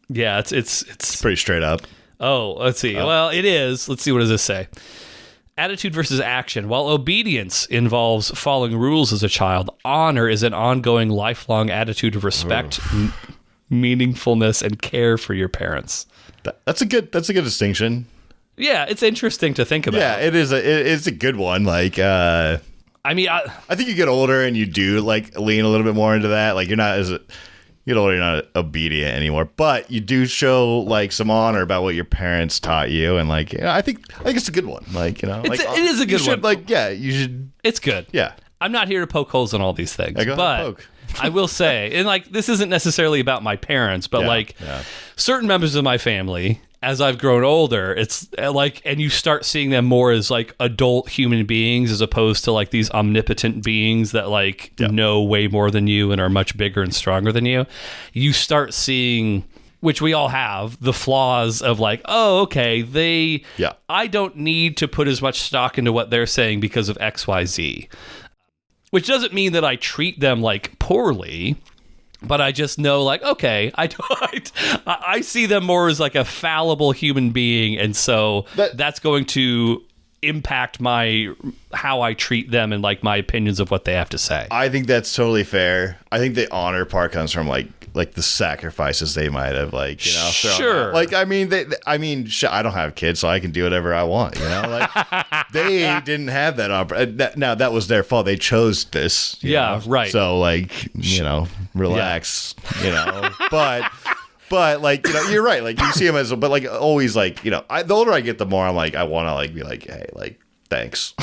Yeah, it's pretty straight up. Oh, let's see. Well, it is. Let's see, what does this say? Attitude versus action. While obedience involves following rules as a child, honor is an ongoing, lifelong attitude of respect, meaningfulness, and care for your parents. That's a good distinction. Yeah, it's interesting to think about. Yeah, it is. It's a good one. I think you get older and you do lean a little bit more into that. You're not as you get older, you're not obedient anymore, but you do show some honor about what your parents taught you, and I think it's a good one. It is a good one. You should. It's good. Yeah. I'm not here to poke holes in all these things, but poke. I will say, and this isn't necessarily about my parents, but certain members of my family, as I've grown older, it's and you start seeing them more as adult human beings as opposed to these omnipotent beings that know way more than you and are much bigger and stronger than you. You start seeing, which we all have, the flaws of oh, okay, I don't need to put as much stock into what they're saying because of XYZ. Which doesn't mean that I treat them poorly, but I just know okay, I see them more as a fallible human being, and so that's going to impact how I treat them and my opinions of what they have to say. I think that's totally fair. I think the honor part comes from the sacrifices they might have sure. I don't have kids, so I can do whatever I want. They didn't have that now that was their fault. They chose this. Right. So relax. But you're right. You see them as, but always the older I get, the more I'm I want to be hey, thanks.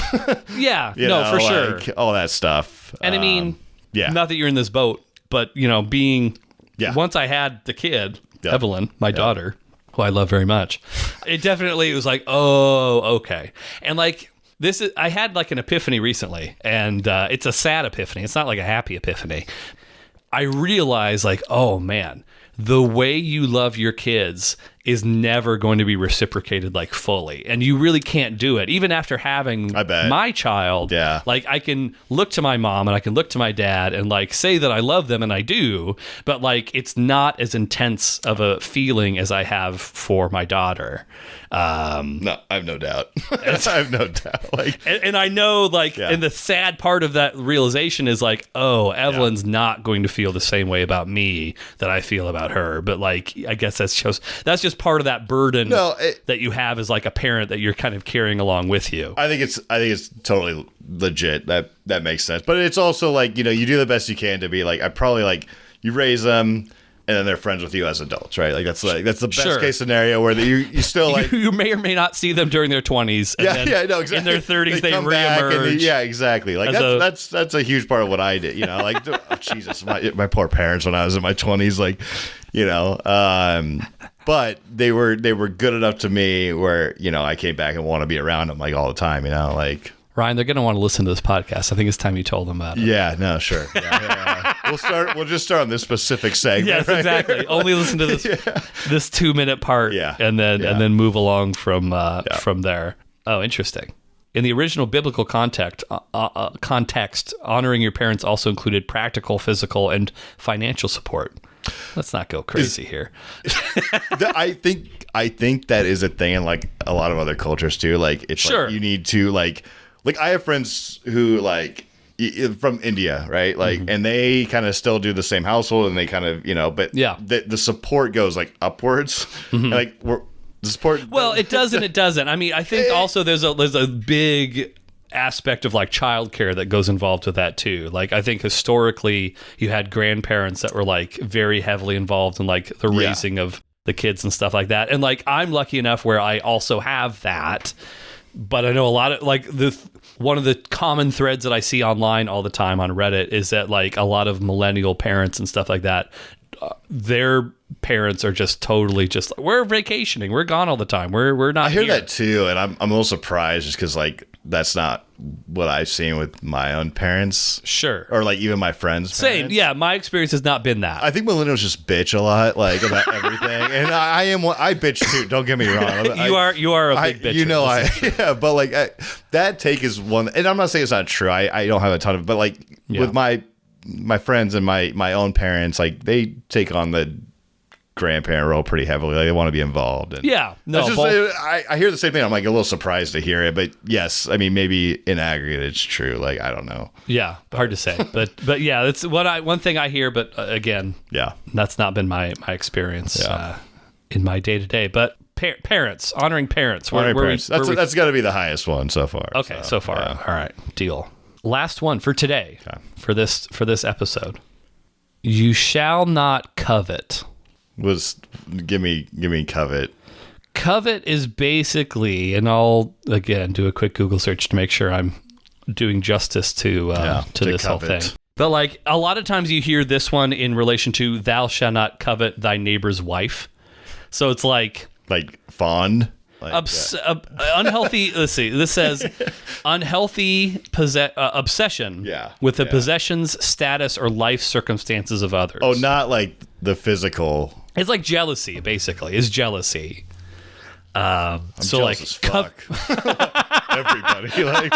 Yeah. For sure. All that stuff. And I mean, not that you're in this boat, but being once I had the kid, Evelyn, my daughter, who I love very much, it definitely was oh, okay. And this is, I had an epiphany recently, and it's a sad epiphany. It's not a happy epiphany. I realized oh man, the way you love your kids is never going to be reciprocated fully, and you really can't do it even after having my child. I can look to my mom and I can look to my dad and say that I love them, and I do, but it's not as intense of a feeling as I have for my daughter. No, I have no doubt. I have no doubt. And I know and the sad part of that realization is oh, Evelyn's not going to feel the same way about me that I feel about her, but I guess that's just part of that burden that you have as a parent that you're kind of carrying along with you. I think it's totally legit. That makes sense. But it's also you do the best you can to be I probably you raise them and then they're friends with you as adults, right? That's the best case scenario where you still you may or may not see them during their 20s. And exactly. In their 30s they reemerge. Exactly. That's a huge part of what I did. Oh, Jesus, my poor parents when I was in my 20s, but they were good enough to me where I came back and want to be around them all the time. Ryan, they're going to want to listen to this podcast. I think it's time you told them about it. Yeah, no, sure. Yeah. We'll just start on this specific segment. Yes, right? Exactly. Only listen to this this 2-minute part, and then move along from there. Oh, interesting. In the original biblical context, honoring your parents also included practical, physical, and financial support. Let's not go crazy here. I think that is a thing in a lot of other cultures too. It's you need to I have friends who from India, right? Like, and they kind of still do the same household, and they kind of, but the support goes like upwards, and, like the support. Well, it does and it doesn't. I mean, I think also there's a big aspect of like childcare that goes involved with that too. Like, I think historically you had grandparents that were like very heavily involved in like the raising of the kids and stuff like that. And like, I'm lucky enough where I also have that, but I know a lot of like one of the common threads that I see online all the time on Reddit is that like a lot of millennial parents and stuff like that, their parents are just totally just like, we're vacationing, we're gone all the time, we're not. I hear here. that too, and I'm a little surprised just because like that's not what I've seen with my own parents. Sure. Or like even my friends. Same. Parents. Yeah, my experience has not been that. I think millennials just bitch a lot, like about everything, and I bitch too. Don't get me wrong. You are a big bitch. But like that take is one, and I'm not saying it's not true. I don't have a ton of, but like with my friends and my own parents, like they take on the grandparent role pretty heavily. Like they want to be involved. And yeah, no. I hear the same thing. I'm like a little surprised to hear it, but yes, I mean maybe in aggregate it's true. Like I don't know. Yeah, hard to say, but yeah, that's one thing I hear. But again, that's not been my experience in my day to day. But parents, honoring parents, that's got to be the highest one so far. Okay, so far, all right, deal. Last one for today, for this episode. You shall not covet. Give me covet. Covet is basically, and I'll again do a quick Google search to make sure I'm doing justice to this whole thing. But like a lot of times you hear this one in relation to thou shalt not covet thy neighbor's wife. So it's like fond. Unhealthy. Let's see. This says unhealthy obsession with the possessions, status, or life circumstances of others. Oh, not like the physical. It's like jealousy, basically. It's jealousy. I'm so like as fuck. Everybody like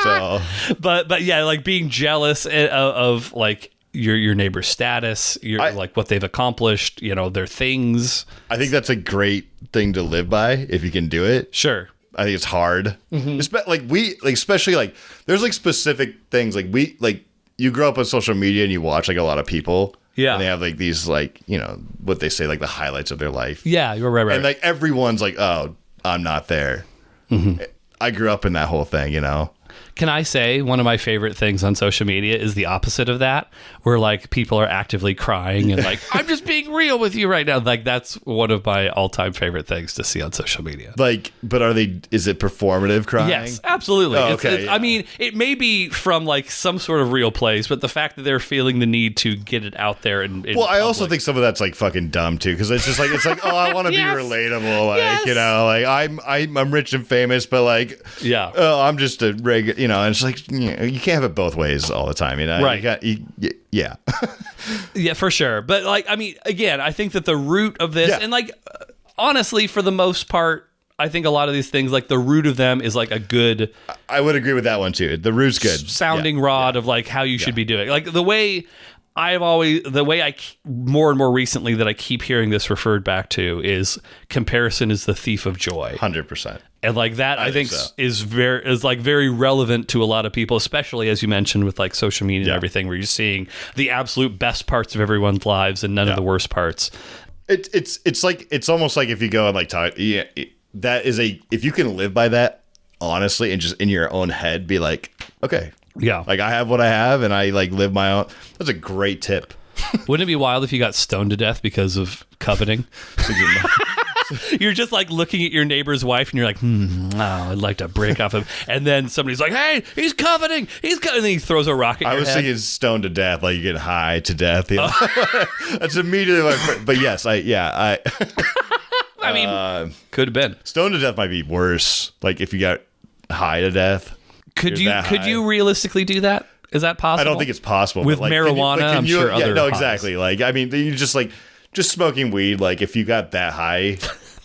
so. But yeah, like being jealous of like your neighbor's status, like what they've accomplished, their things. I think that's a great thing to live by if you can do it. Sure. I think it's hard. Especially like there's like specific things like you grow up on social media and you watch like a lot of people. Yeah. And they have like these like, what they say, like the highlights of their life. Yeah, you're right. And like everyone's like, oh, I'm not there. Mm-hmm. I grew up in that whole thing, Can I say one of my favorite things on social media is the opposite of that, where like people are actively crying and like, I'm just being real with you right now. Like that's one of my all-time favorite things to see on social media. Like, but is it performative crying? Yes, absolutely. Oh, okay. I mean, it may be from like some sort of real place, but the fact that they're feeling the need to get it out there and I also think some of that's like fucking dumb too, because it's like, oh, I want to be relatable, like I'm rich and famous, but like, oh, I'm just a regular, and it's like, you can't have it both ways all the time, Right. Yeah. Yeah, for sure. But like, I mean, again, I think that the root of this, and like, honestly, for the most part, I think a lot of these things, like the root of them is like a good. I would agree with that one too. The root's good. Sounding rod of like how you should be doing. Like the way more and more recently that I keep hearing this referred back to is comparison is the thief of joy. 100%. And like that, I think so. is very relevant to a lot of people, especially as you mentioned with like social media and everything, where you're seeing the absolute best parts of everyone's lives and none of the worst parts. It's almost like if you go and like talk, that is if you can live by that honestly and just in your own head be like, okay, like I have what I have and I like live my own. That's a great tip. Wouldn't it be wild if you got stoned to death because of coveting? You're just like looking at your neighbor's wife and you're like, I'd like to break off him. And then somebody's like, hey, he's coveting. And then he throws a rock at your head. I was thinking stoned to death, like you get high to death. That's immediately my but yes, I mean, could have been. Stoned to death might be worse. Like if you got high to death. Could you realistically do that? Is that possible? I don't think it's possible. With like, marijuana, I'm sure other no, highs. Exactly. Like, I mean, you just smoking weed, like if you got that high,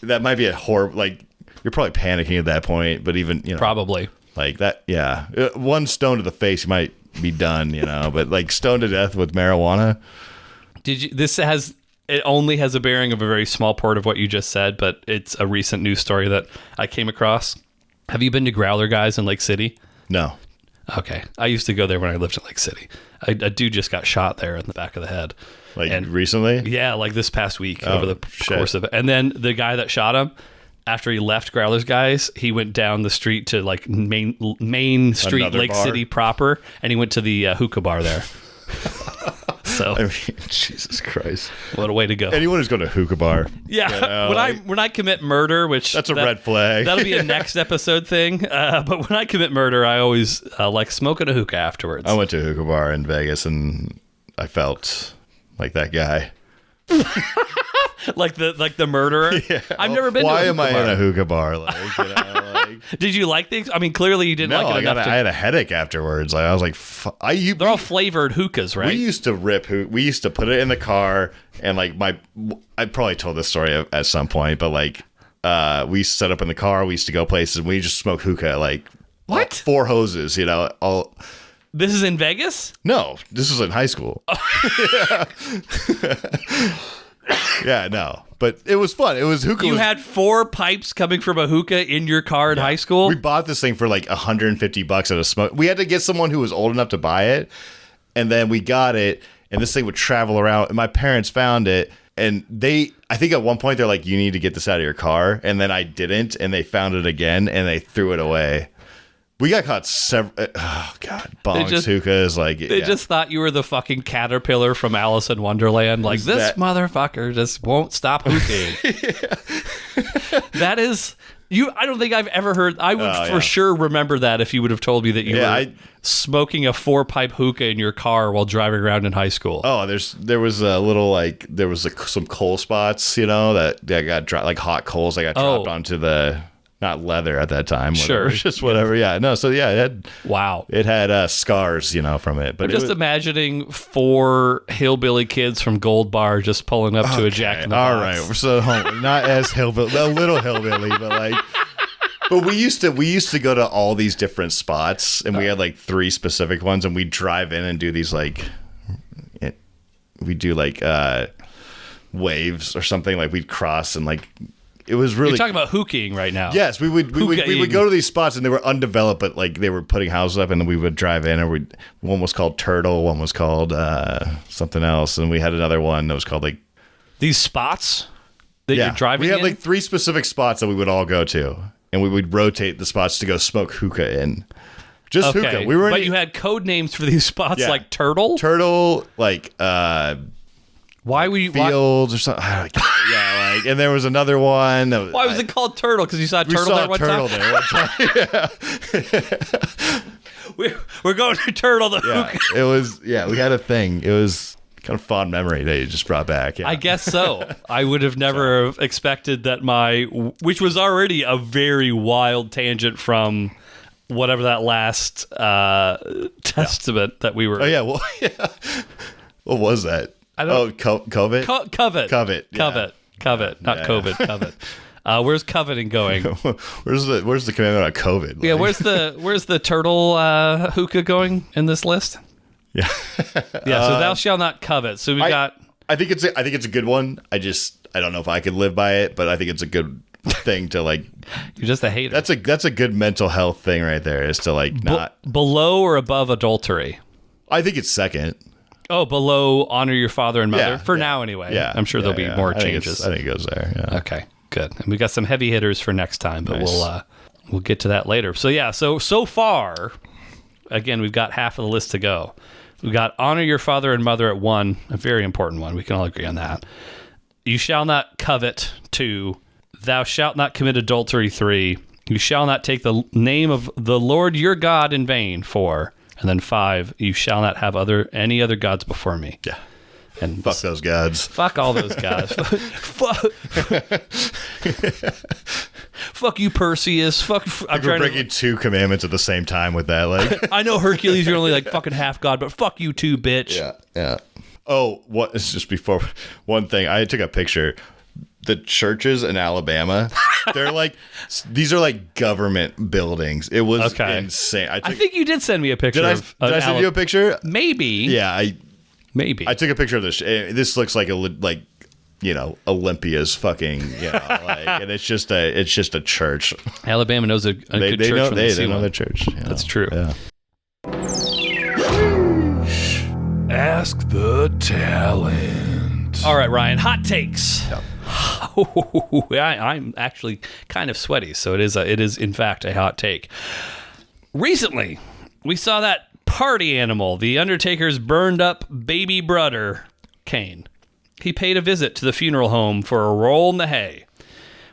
that might be a horrible, like you're probably panicking at that point, but even, probably like that. Yeah. One stone to the face, you might be done, but like stoned to death with marijuana. It only has a bearing of a very small part of what you just said, but it's a recent news story that I came across. Have you been to Growler Guys in Lake City? No. Okay. I used to go there when I lived in Lake City. A dude just got shot there in the back of the head. Like recently? Yeah, like this past week over the course of it. And then the guy that shot him, after he left Growler's Guys, he went down the street to like Main Street, Another Lake bar? City proper, and he went to the hookah bar there. So, I mean, Jesus Christ. what a way to go. Anyone who's going to hookah bar. Yeah, when I commit murder, which that's a red flag. That'll be a next episode thing. But when I commit murder, I always like smoking a hookah afterwards. I went to a hookah bar in Vegas and I felt like that guy. like the murderer. Yeah. I've never been. Why to a am I bar. in a hookah bar? Like, you know, like, Did you like things? I mean, clearly you didn't no, like it enough. I had a headache afterwards. Like, I was like, they're all flavored hookahs, right? We used to we used to put it in the car, and like I probably told this story at some point, but like we used to set up in the car. We used to go places, and we just smoke hookah. Like what? 4 hoses, you know. All. This is in Vegas? No, this was in high school. Yeah, no. But it was fun. It was hookah. You had 4 pipes coming from a hookah in your car in high school? We bought this thing for like $150 at a smoke. We had to get someone who was old enough to buy it. And then we got it. And this thing would travel around. And my parents found it. And I think at one point they're like, you need to get this out of your car. And then I didn't. And they found it again. And they threw it away. We got caught several. Oh God, bongs, hookahs, like they just thought you were the fucking caterpillar from Alice in Wonderland. Like this motherfucker just won't stop hookahing. That is you. I don't think I've ever heard. I would for sure remember that if you would have told me that you were smoking a 4-pipe hookah in your car while driving around in high school. Oh, there was a little some coal spots, you know, that got dropped, like hot coals. That got dropped onto the. Not leather at that time. Whatever. Sure. Just whatever. Yeah. No. So yeah, it had scars, you know, from it. But I'm imagining 4 hillbilly kids from Gold Bar just pulling up to a Jack in the Box. All right. So not as hillbilly, a little hillbilly, but like. But we used to go to all these different spots, and we had like 3 specific ones, and we'd drive in and do these like. We do like waves or something, like we'd cross and like. It was really. You're talking about hookahing right now. Yes, we would go to these spots and they were undeveloped, but like they were putting houses up, and then we would drive in. Or one was called Turtle, one was called something else, and we had another one that was called like these spots that you're driving. We had in? like 3 specific spots that we would all go to, and we would rotate the spots to go smoke hookah in. Just hookah. But you had code names for these spots, like Turtle, like. Why were you fields or something? Yeah, like, and there was another one. Why was it called Turtle? Because you saw a turtle there one time. Yeah. We're going to Turtle. It was. Yeah, we had a thing. It was kind of fond memory that you just brought back. Yeah. I guess so. I would have never expected that which was already a very wild tangent from whatever that last testament that we were. Oh yeah. Well, yeah. What was that? Covet? Covet. Not COVID. Covet. Where's coveting going? Where's the commandment on COVID? Like? Yeah, where's the turtle hookah going in this list? Yeah. Yeah, so thou shalt not covet. So we got I think it's a good one. I don't know if I could live by it, but I think it's a good thing to like. You're just a hater. That's a good mental health thing right there, is to like not below or above adultery. I think it's second. Oh, below honor your father and mother? For now, anyway. Yeah. I'm sure there'll be more changes. I think it goes there. Yeah. Okay, good. And we got some heavy hitters for next time, but we'll get to that later. So yeah, so far, again, we've got half of the list to go. We've got honor your father and mother at 1, a very important one. We can all agree on that. You shall not covet 2. Thou shalt not commit adultery 3. You shall not take the name of the Lord your God in vain 4. And then 5, you shall not have any other gods before me. Yeah. And fuck those gods. Fuck all those gods. Fuck you, Perseus. I'm breaking 2 commandments at the same time with that. Like, I know Hercules, you're only like fucking half god, but fuck you too, bitch. Yeah. Oh, what? It's just before one thing. I took a picture. The churches in Alabama, they're like, these are like government buildings. It was insane. I think you did send me a picture. Did I send you a picture? Maybe. Yeah, maybe. I took a picture of this. This looks like Olympia's fucking, and it's just a church. Alabama knows a good church. They know their church. That's true. Yeah. Ask the talent. All right, Ryan, hot takes. Yep. I'm actually kind of sweaty, so it is in fact a hot take. Recently, we saw that party animal, the Undertaker's burned up baby brother, Kane. He paid a visit to the funeral home for a roll in the hay.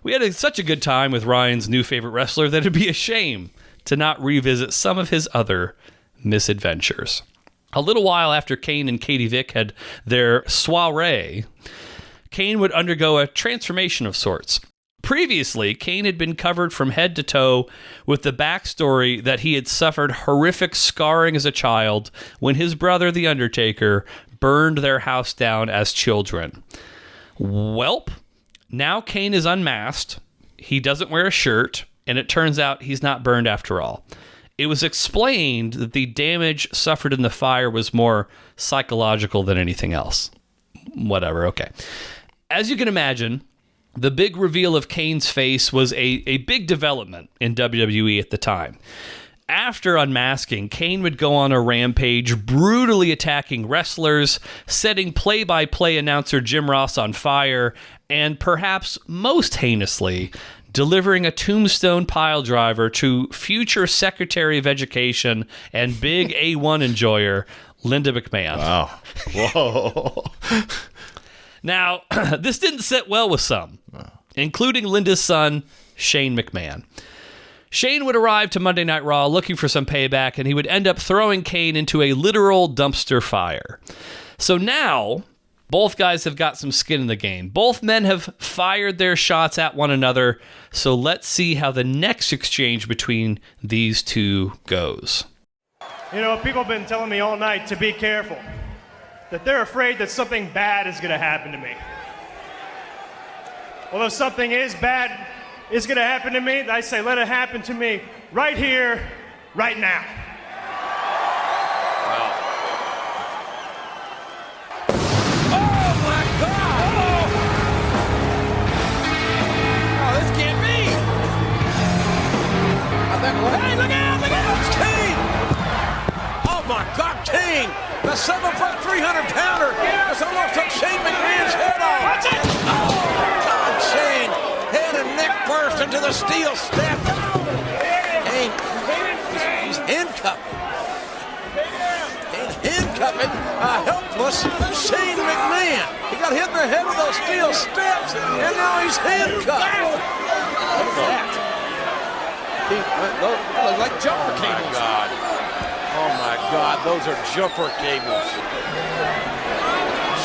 We had such a good time with Ryan's new favorite wrestler that it'd be a shame to not revisit some of his other misadventures. A little while after Kane and Katie Vick had their soiree, Kane would undergo a transformation of sorts. Previously, Kane had been covered from head to toe with the backstory that he had suffered horrific scarring as a child when his brother, The Undertaker, burned their house down as children. Welp, now Kane is unmasked, he doesn't wear a shirt, and it turns out he's not burned after all. It was explained that the damage suffered in the fire was more psychological than anything else. Whatever, okay. As you can imagine, the big reveal of Kane's face was a big development in WWE at the time. After unmasking, Kane would go on a rampage, brutally attacking wrestlers, setting play-by-play announcer Jim Ross on fire, and perhaps most heinously, delivering a tombstone piledriver to future Secretary of Education and big A1 enjoyer, Linda McMahon. Wow. Whoa. Now, this didn't sit well with some, including Linda's son, Shane McMahon. Shane would arrive to Monday Night Raw looking for some payback, and he would end up throwing Kane into a literal dumpster fire. So now, both guys have got some skin in the game. Both men have fired their shots at one another, so let's see how the next exchange between these two goes. You know, people have been telling me all night to be careful, that they're afraid that something bad is going to happen to me. Well, if something is bad is going to happen to me, I say let it happen to me right here, right now. Wow. Oh, my God! Oh, this can't be! Hey, look out! Look out! It's Kane! Oh, my God, Kane! The 7-foot, 300-pounder has almost took Shane McMahon's head off. Watch it! Oh, God, Shane! Head and neck burst into the steel step. Kane, he's handcuffed. Kane handcuffing a helpless Shane McMahon. He got hit in the head with those steel steps, and now he's handcuffed. Look at that. Those look like jumper cables. Oh, my God. Oh, my God, those are jumper cables.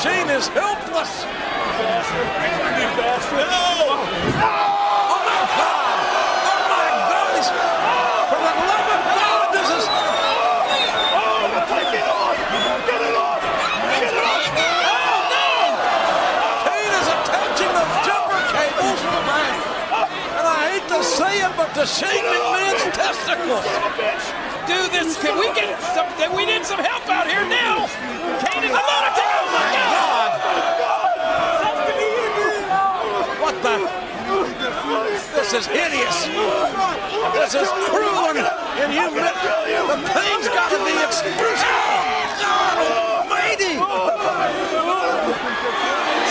Shane is helpless. No! Oh, my God! Oh, my God! For the love of God, this is... Take it off! Get it off! Get it off! Oh, no! Kane is attaching the jumper cables, and I hate to say it, but to Shane McMahon's testicles. Do this. Can we get some? We need some help out here now. Kane is a lunatic. Oh my God! What the? This is hideous. This is cruel and inhuman. The pain's got to be excruciating. Oh, God Almighty!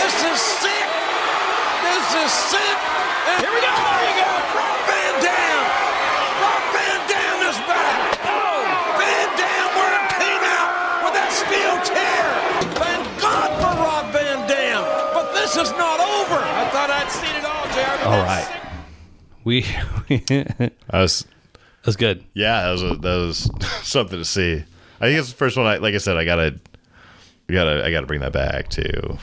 This is sick. This is sick. And Here we go. There you go. Rob Van Dam. Rob Van Dam is back. Van Dam wearing Kane out with that steel chair. Thank God for Rob Van Dam. But this is not over. I thought I'd seen it all, JR. but All that's right. That was good. Yeah, that was something to see. I think it's the first one. Like I said, I gotta bring that back to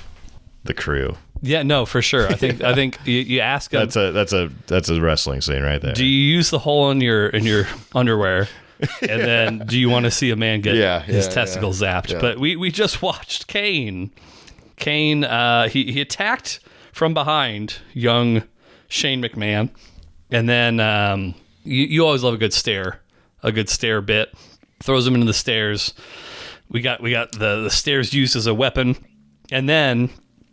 the crew. Yeah, no, for sure. I think you ask them. That's a wrestling scene right there. Do you use the hole in your underwear? And then do you want to see a man get his testicles zapped? Yeah. But we just watched Kane. Kane, he attacked from behind young Shane McMahon. And then you always love a good stare bit. Throws him into the stairs. We got the stairs used as a weapon. And then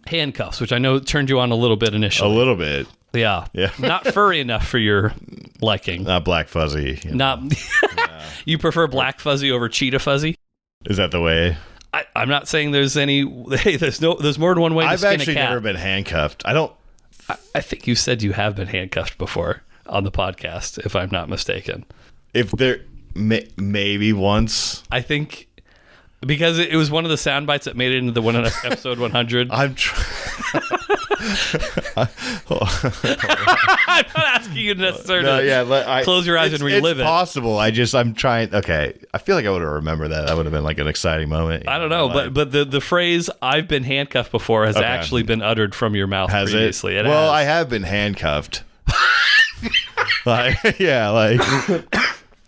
handcuffs, which I know turned you on a little bit initially. A little bit. Yeah. Not furry enough for your liking. Not black fuzzy. Not. You prefer black fuzzy over cheetah fuzzy? Is that the way? I'm not saying there's any. Hey, there's more than one way to skin a cat. I've actually never been handcuffed. I think you said you have been handcuffed before on the podcast, if I'm not mistaken. If there, maybe once. I think because it was one of the sound bites that made it into the episode 100. I'm I'm not asking you necessarily to close your eyes and relive it. It's possible. I'm trying. Okay. I feel like I would have remembered that. That would have been like an exciting moment. I don't know, but the phrase "I've been handcuffed before" has actually been uttered from your mouth previously. Well, I have been handcuffed.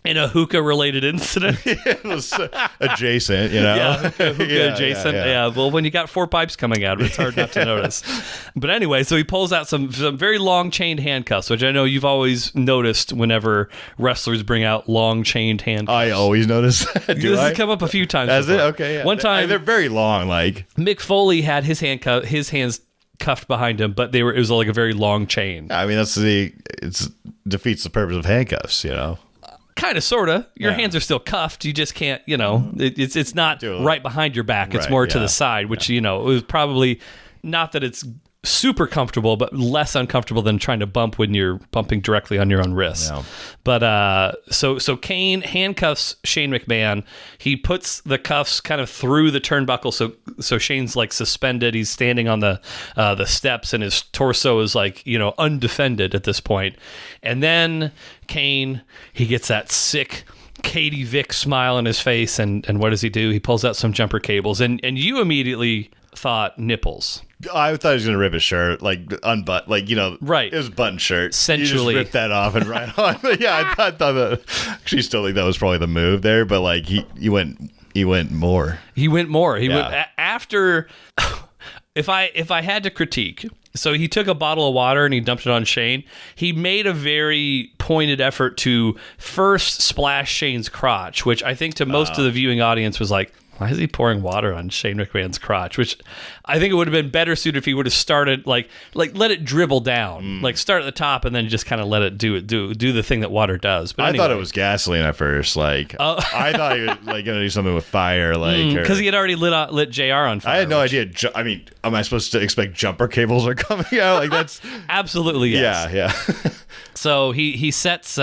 In a hookah-related incident. It was adjacent, you know? Yeah, hookah adjacent. Yeah, well, when you got 4 pipes coming out, it's hard not to notice. But anyway, so he pulls out some very long chained handcuffs, which I know you've always noticed whenever wrestlers bring out long chained handcuffs. I always notice that. This has come up a few times. Has it? Okay, yeah. One time... They're very long, like... Mick Foley had his hands cuffed behind him, but it was like a very long chain. I mean, it defeats the purpose of handcuffs, you know? Kind of, sort of. Your hands are still cuffed. You just can't, it's not right behind your back. It's more to the side, which, it was probably not that it's super comfortable, but less uncomfortable than trying to bump when you're bumping directly on your own wrist. Yeah. But so Kane handcuffs Shane McMahon. He puts the cuffs kind of through the turnbuckle, so Shane's like suspended. He's standing on the steps, and his torso is like undefended at this point. And then Kane, he gets that sick Katie Vick smile on his face, and what does he do? He pulls out some jumper cables, and you immediately thought nipples. I thought he was going to rip his shirt, like unbutton, right. It was a button shirt. Sensually. You just rip that off and right on. But yeah, I thought that, actually still think that was probably the move there, but like he went more. He went more. He went after, if I had to critique, so he took a bottle of water and he dumped it on Shane. He made a very pointed effort to first splash Shane's crotch, which I think to most of the viewing audience was like, why is he pouring water on Shane McMahon's crotch? Which I think it would have been better suited if he would have started like let it dribble down, like start at the top and then just kind of let it do the thing that water does. But anyway. I thought it was gasoline at first. Like I thought he was like going to do something with fire, like because he had already lit JR on fire. I had no idea. I mean, am I supposed to expect jumper cables are coming out? Like that's absolutely yes. Yeah. So he sets.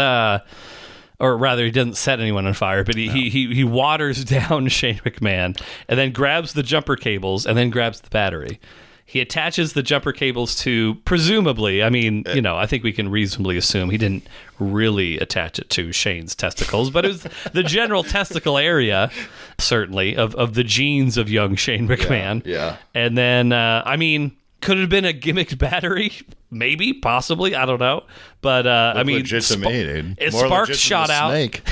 Or rather, he doesn't set anyone on fire, but he waters down Shane McMahon and then grabs the jumper cables and then grabs the battery. He attaches the jumper cables to, presumably, I mean, I think we can reasonably assume he didn't really attach it to Shane's testicles, but it was the general testicle area, certainly, of the genes of young Shane McMahon. Yeah. And then, could it have been a gimmicked battery? Maybe, possibly, I don't know. But I mean, legit to me, dude. Sparks shot out. Snake.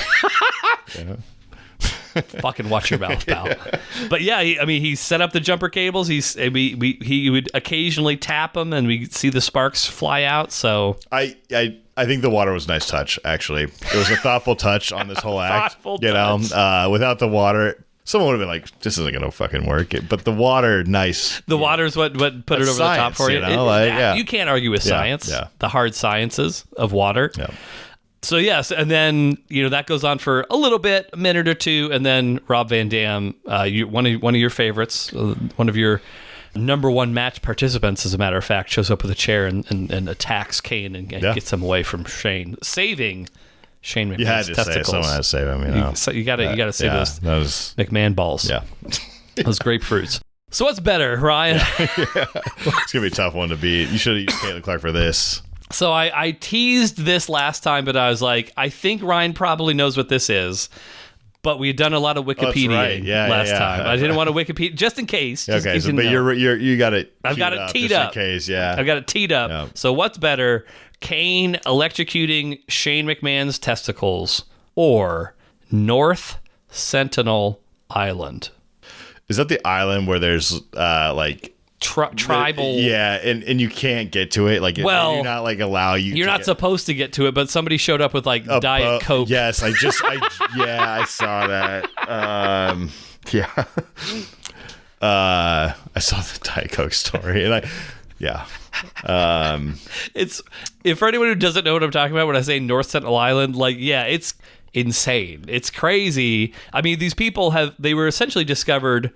Fucking watch your mouth, pal. Yeah. But yeah, he set up the jumper cables. He would occasionally tap them, and we see the sparks fly out. So I think the water was a nice touch. Actually, it was a thoughtful touch on this whole act. Without the water. Someone would have been like, "This isn't gonna fucking work." But the water, nice. The water's what put it over the top for you. You can't argue with science. Yeah. The hard sciences of water. Yeah. So yes, and then that goes on for a little bit, a minute or two, and then Rob Van Dam, one of your favorites, one of your number one match participants, as a matter of fact, shows up with a chair and attacks Kane and gets him away from Shane, saving Shane McMahon's you had to testicles. Someone had to save him. You got to save those McMahon balls. Yeah, those grapefruits. So what's better, Ryan? It's gonna be a tough one to beat. You should have used Caitlin Clark for this. So I teased this last time, but I was like, I think Ryan probably knows what this is. But we had done a lot of Wikipedia last time. I didn't want to Wikipedia just in case. Okay, but you got it. I've got it teed up. Just in case, yeah. I've got it teed up. Yeah. So what's better, Kane electrocuting Shane McMahon's testicles or North Sentinel Island? Is that the island where there's tribal? Yeah, and you can't get to it. Like, well, you're not like allow you. You're not supposed to get to it, but somebody showed up with like Diet Coke. Yes, I saw that. I saw the Diet Coke story, and it's for anyone who doesn't know what I'm talking about when I say North Sentinel Island, it's insane. It's crazy. I mean, these people they were essentially discovered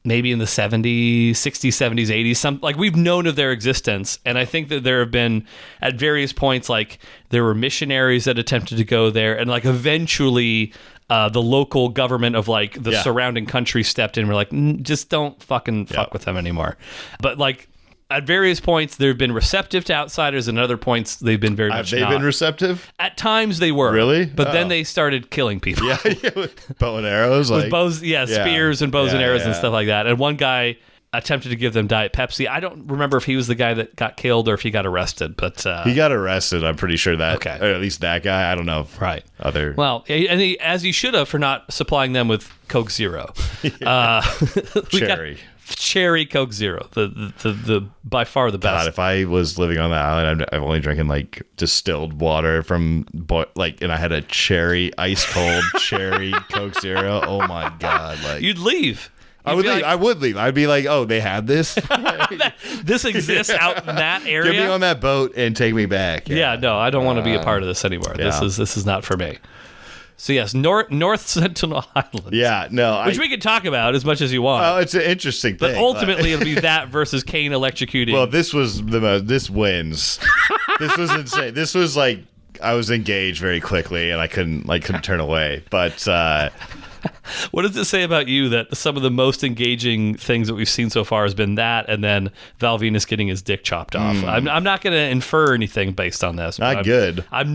maybe in the 70s, 60s, 70s, 80s. Like we've known of their existence. And I think that there have been at various points, like there were missionaries that attempted to go there. And like eventually the local government of like the surrounding country stepped in and were like, just don't fucking fuck with them anymore. But like, at various points, they've been receptive to outsiders, and at other points, they've been very much not. Have they been receptive? At times, they were. Really? But then they started killing people. Yeah, with bow and arrows? With bows, spears and bows and arrows and stuff like that. And one guy attempted to give them Diet Pepsi. I don't remember if he was the guy that got killed or if he got arrested, but... he got arrested, I'm pretty sure that... Okay. Or at least that guy, I don't know. Right. Other... Well, and as he should have for not supplying them with Coke Zero. Cherry. Cherry Coke Zero, the by far the best. God, if I was living on the island, I'm only drinking like distilled water from and I had a ice cold cherry Coke Zero. Oh my God! Like you'd leave. I would leave. I would leave. I'd be like, oh, they have this. This exists out in that area. Get me on that boat and take me back. Yeah, no, I don't want to be a part of this anymore. Yeah. This is not for me. So yes, North Sentinel Island. Yeah, no, which we can talk about as much as you want. Oh, it's an interesting thing. But ultimately, it'll be that versus Kane electrocuting. Well, this was this wins. This was insane. This was like I was engaged very quickly, and I couldn't turn away. But what does it say about you that some of the most engaging things that we've seen so far has been that, and then Val Venus getting his dick chopped off? I'm not going to infer anything based on this. Not good. I'm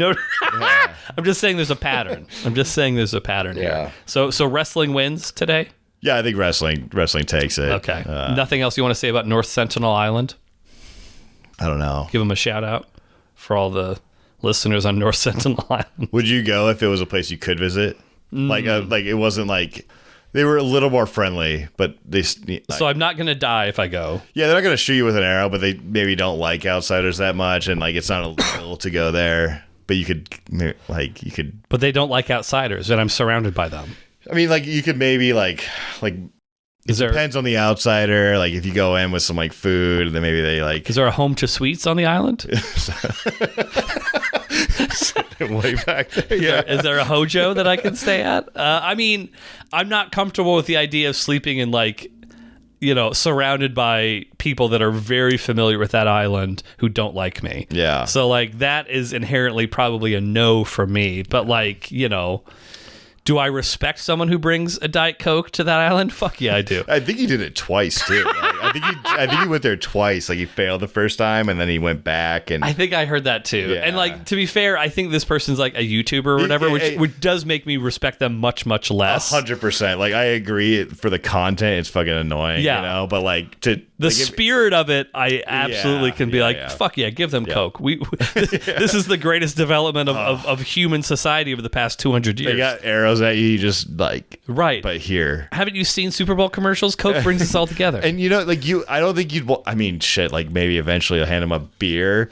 just saying there's a pattern. Here. So wrestling wins today? Yeah, I think wrestling takes it. Okay. Nothing else you want to say about North Sentinel Island? I don't know. Give them a shout out for all the listeners on North Sentinel Island. Would you go if it was a place you could visit? Like it wasn't like they were a little more friendly, but they. So I'm not gonna die if I go. Yeah, they're not gonna shoot you with an arrow, but they maybe don't like outsiders that much, and like it's not illegal to go there. But you could. But they don't like outsiders, and I'm surrounded by them. I mean, like you could maybe like. Depends on the outsider. Like if you go in with some like food, and then maybe they like. Is there a home to suites on the island? Way back there. Is there a hojo that I can stay at? I mean, I'm not comfortable with the idea of sleeping in surrounded by people that are very familiar with that island who don't like me. Yeah. So like that is inherently probably a no for me. But do I respect someone who brings a Diet Coke to that island? Fuck yeah, I do. I think he did it twice too. I think he went there twice. Like he failed the first time and then he went back. And I think I heard that too. Yeah. And to be fair, I think this person's like a YouTuber or whatever, which does make me respect them much, much less. 100%. Like I agree for the content, it's fucking annoying. Yeah. But the spirit of it, I absolutely can be fuck yeah, give them Coke. This is the greatest development of human society over the past 200 years. They got arrows at you, just right. But here, haven't you seen Super Bowl commercials? Coke brings us all together. And I don't think you'd. I mean, shit. Like maybe eventually you'll hand them a beer,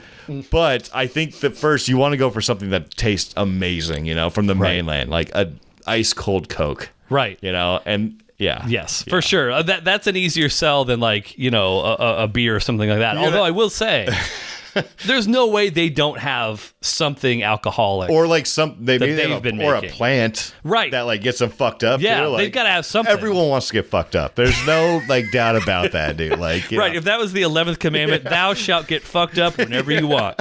but I think that first you want to go for something that tastes amazing. From the mainland, like a ice cold Coke. Right. And. Yeah. Yes, for sure. That's an easier sell than a beer or something like that. Although I will say, there's no way they don't have something alcoholic or they've been or making. A plant right that gets them fucked up. Yeah, they've got to have something. Everyone wants to get fucked up. There's no doubt about that, dude. Right. If that was the 11th commandment, thou shalt get fucked up whenever you want.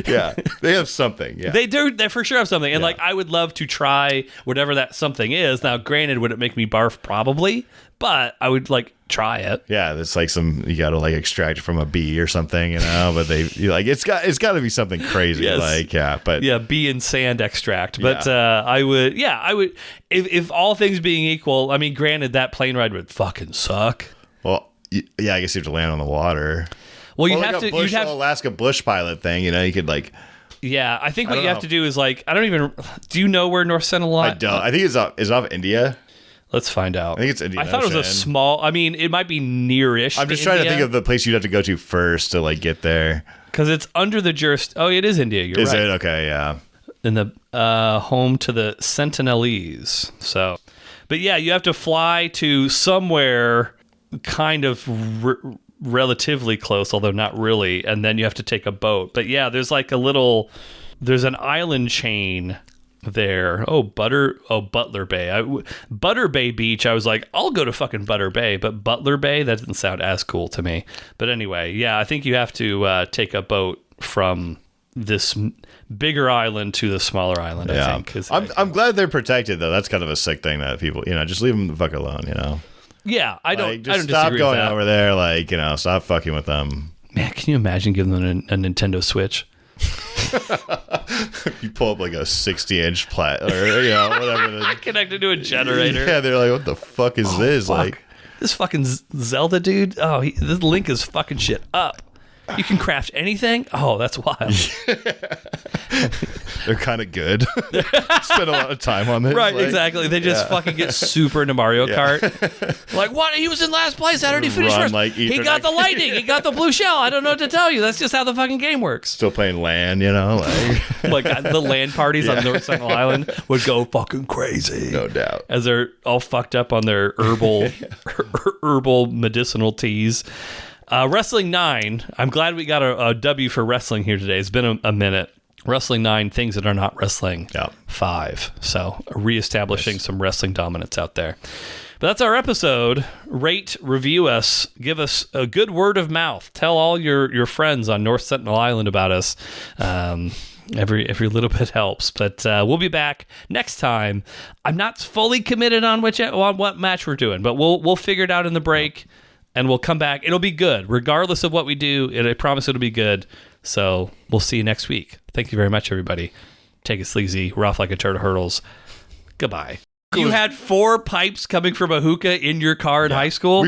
Yeah, they have something. Yeah, they do. They for sure have something. And I would love to try whatever that something is. Now, granted, would it make me barf? Probably. But I would try it. Yeah, it's like you got to extract it from a bee or something, But it's got to be something crazy. Yes. Bee and sand extract. But I would if all things being equal. I mean, granted, that plane ride would fucking suck. Well, yeah, I guess you have to land on the water. Well, you'd have to. You'd have Alaska bush pilot thing. You could Yeah, I think what you have to do is I don't even. Do you know where North Sentinel? I don't. I think it's off India. Let's find out. I think it's Indian I thought Ocean. It was a small. I mean, it might be nearish. I'm just trying to think of the place you'd have to go to first to get there. Because it's under the jurisdiction. Oh, it is India. You're right. Is it? Okay, yeah. In the home to the Sentinelese. So, but yeah, you have to fly to somewhere kind of relatively close, although not really, and then you have to take a boat. But yeah, there's there's an island chain there. Butler Bay. Butter Bay Beach. I was like, I'll go to fucking Butter Bay, but Butler Bay, that didn't sound as cool to me. But anyway, yeah, I think you have to take a boat from this bigger island to the smaller island. I think. I'm glad they're protected though. That's kind of a sick thing that people, just leave them the fuck alone. Yeah, I don't stop disagree going with that. over there. Stop fucking with them. Man, can you imagine giving them a Nintendo Switch? You pull up like a 60-inch plat, or whatever, connected to a generator. Yeah, they're like, "What the fuck is this?" Fuck. Like this fucking Zelda dude. Oh, this Link is fucking shit up. You can craft anything. Oh, that's wild. They're kind of good. Spend a lot of time on this. Right, exactly. They just fucking get super into Mario Kart. Like, what? He was in last place. How did he finish first? He got the lightning. He got the blue shell. I don't know what to tell you. That's just how the fucking game works. Still playing LAN, Like the LAN parties on North Sentinel Island would go fucking crazy. No doubt. As they're all fucked up on their herbal medicinal teas. Wrestling 9. I'm glad we got a W for wrestling here today. It's been a minute. Wrestling 9, things that are not wrestling. 5. So reestablishing some wrestling dominance out there. But that's our episode. Rate, review us, give us a good word of mouth. Tell all your friends on North Sentinel Island about us. Every little bit helps. But we'll be back next time. I'm not fully committed on what match we're doing, but we'll figure it out in the break. And we'll come back. It'll be good. Regardless of what we do, I promise it'll be good. So we'll see you next week. Thank you very much, everybody. Take it sleazy. Rough like a turd of hurdles. Goodbye. You had 4 pipes coming from a hookah in your car in high school?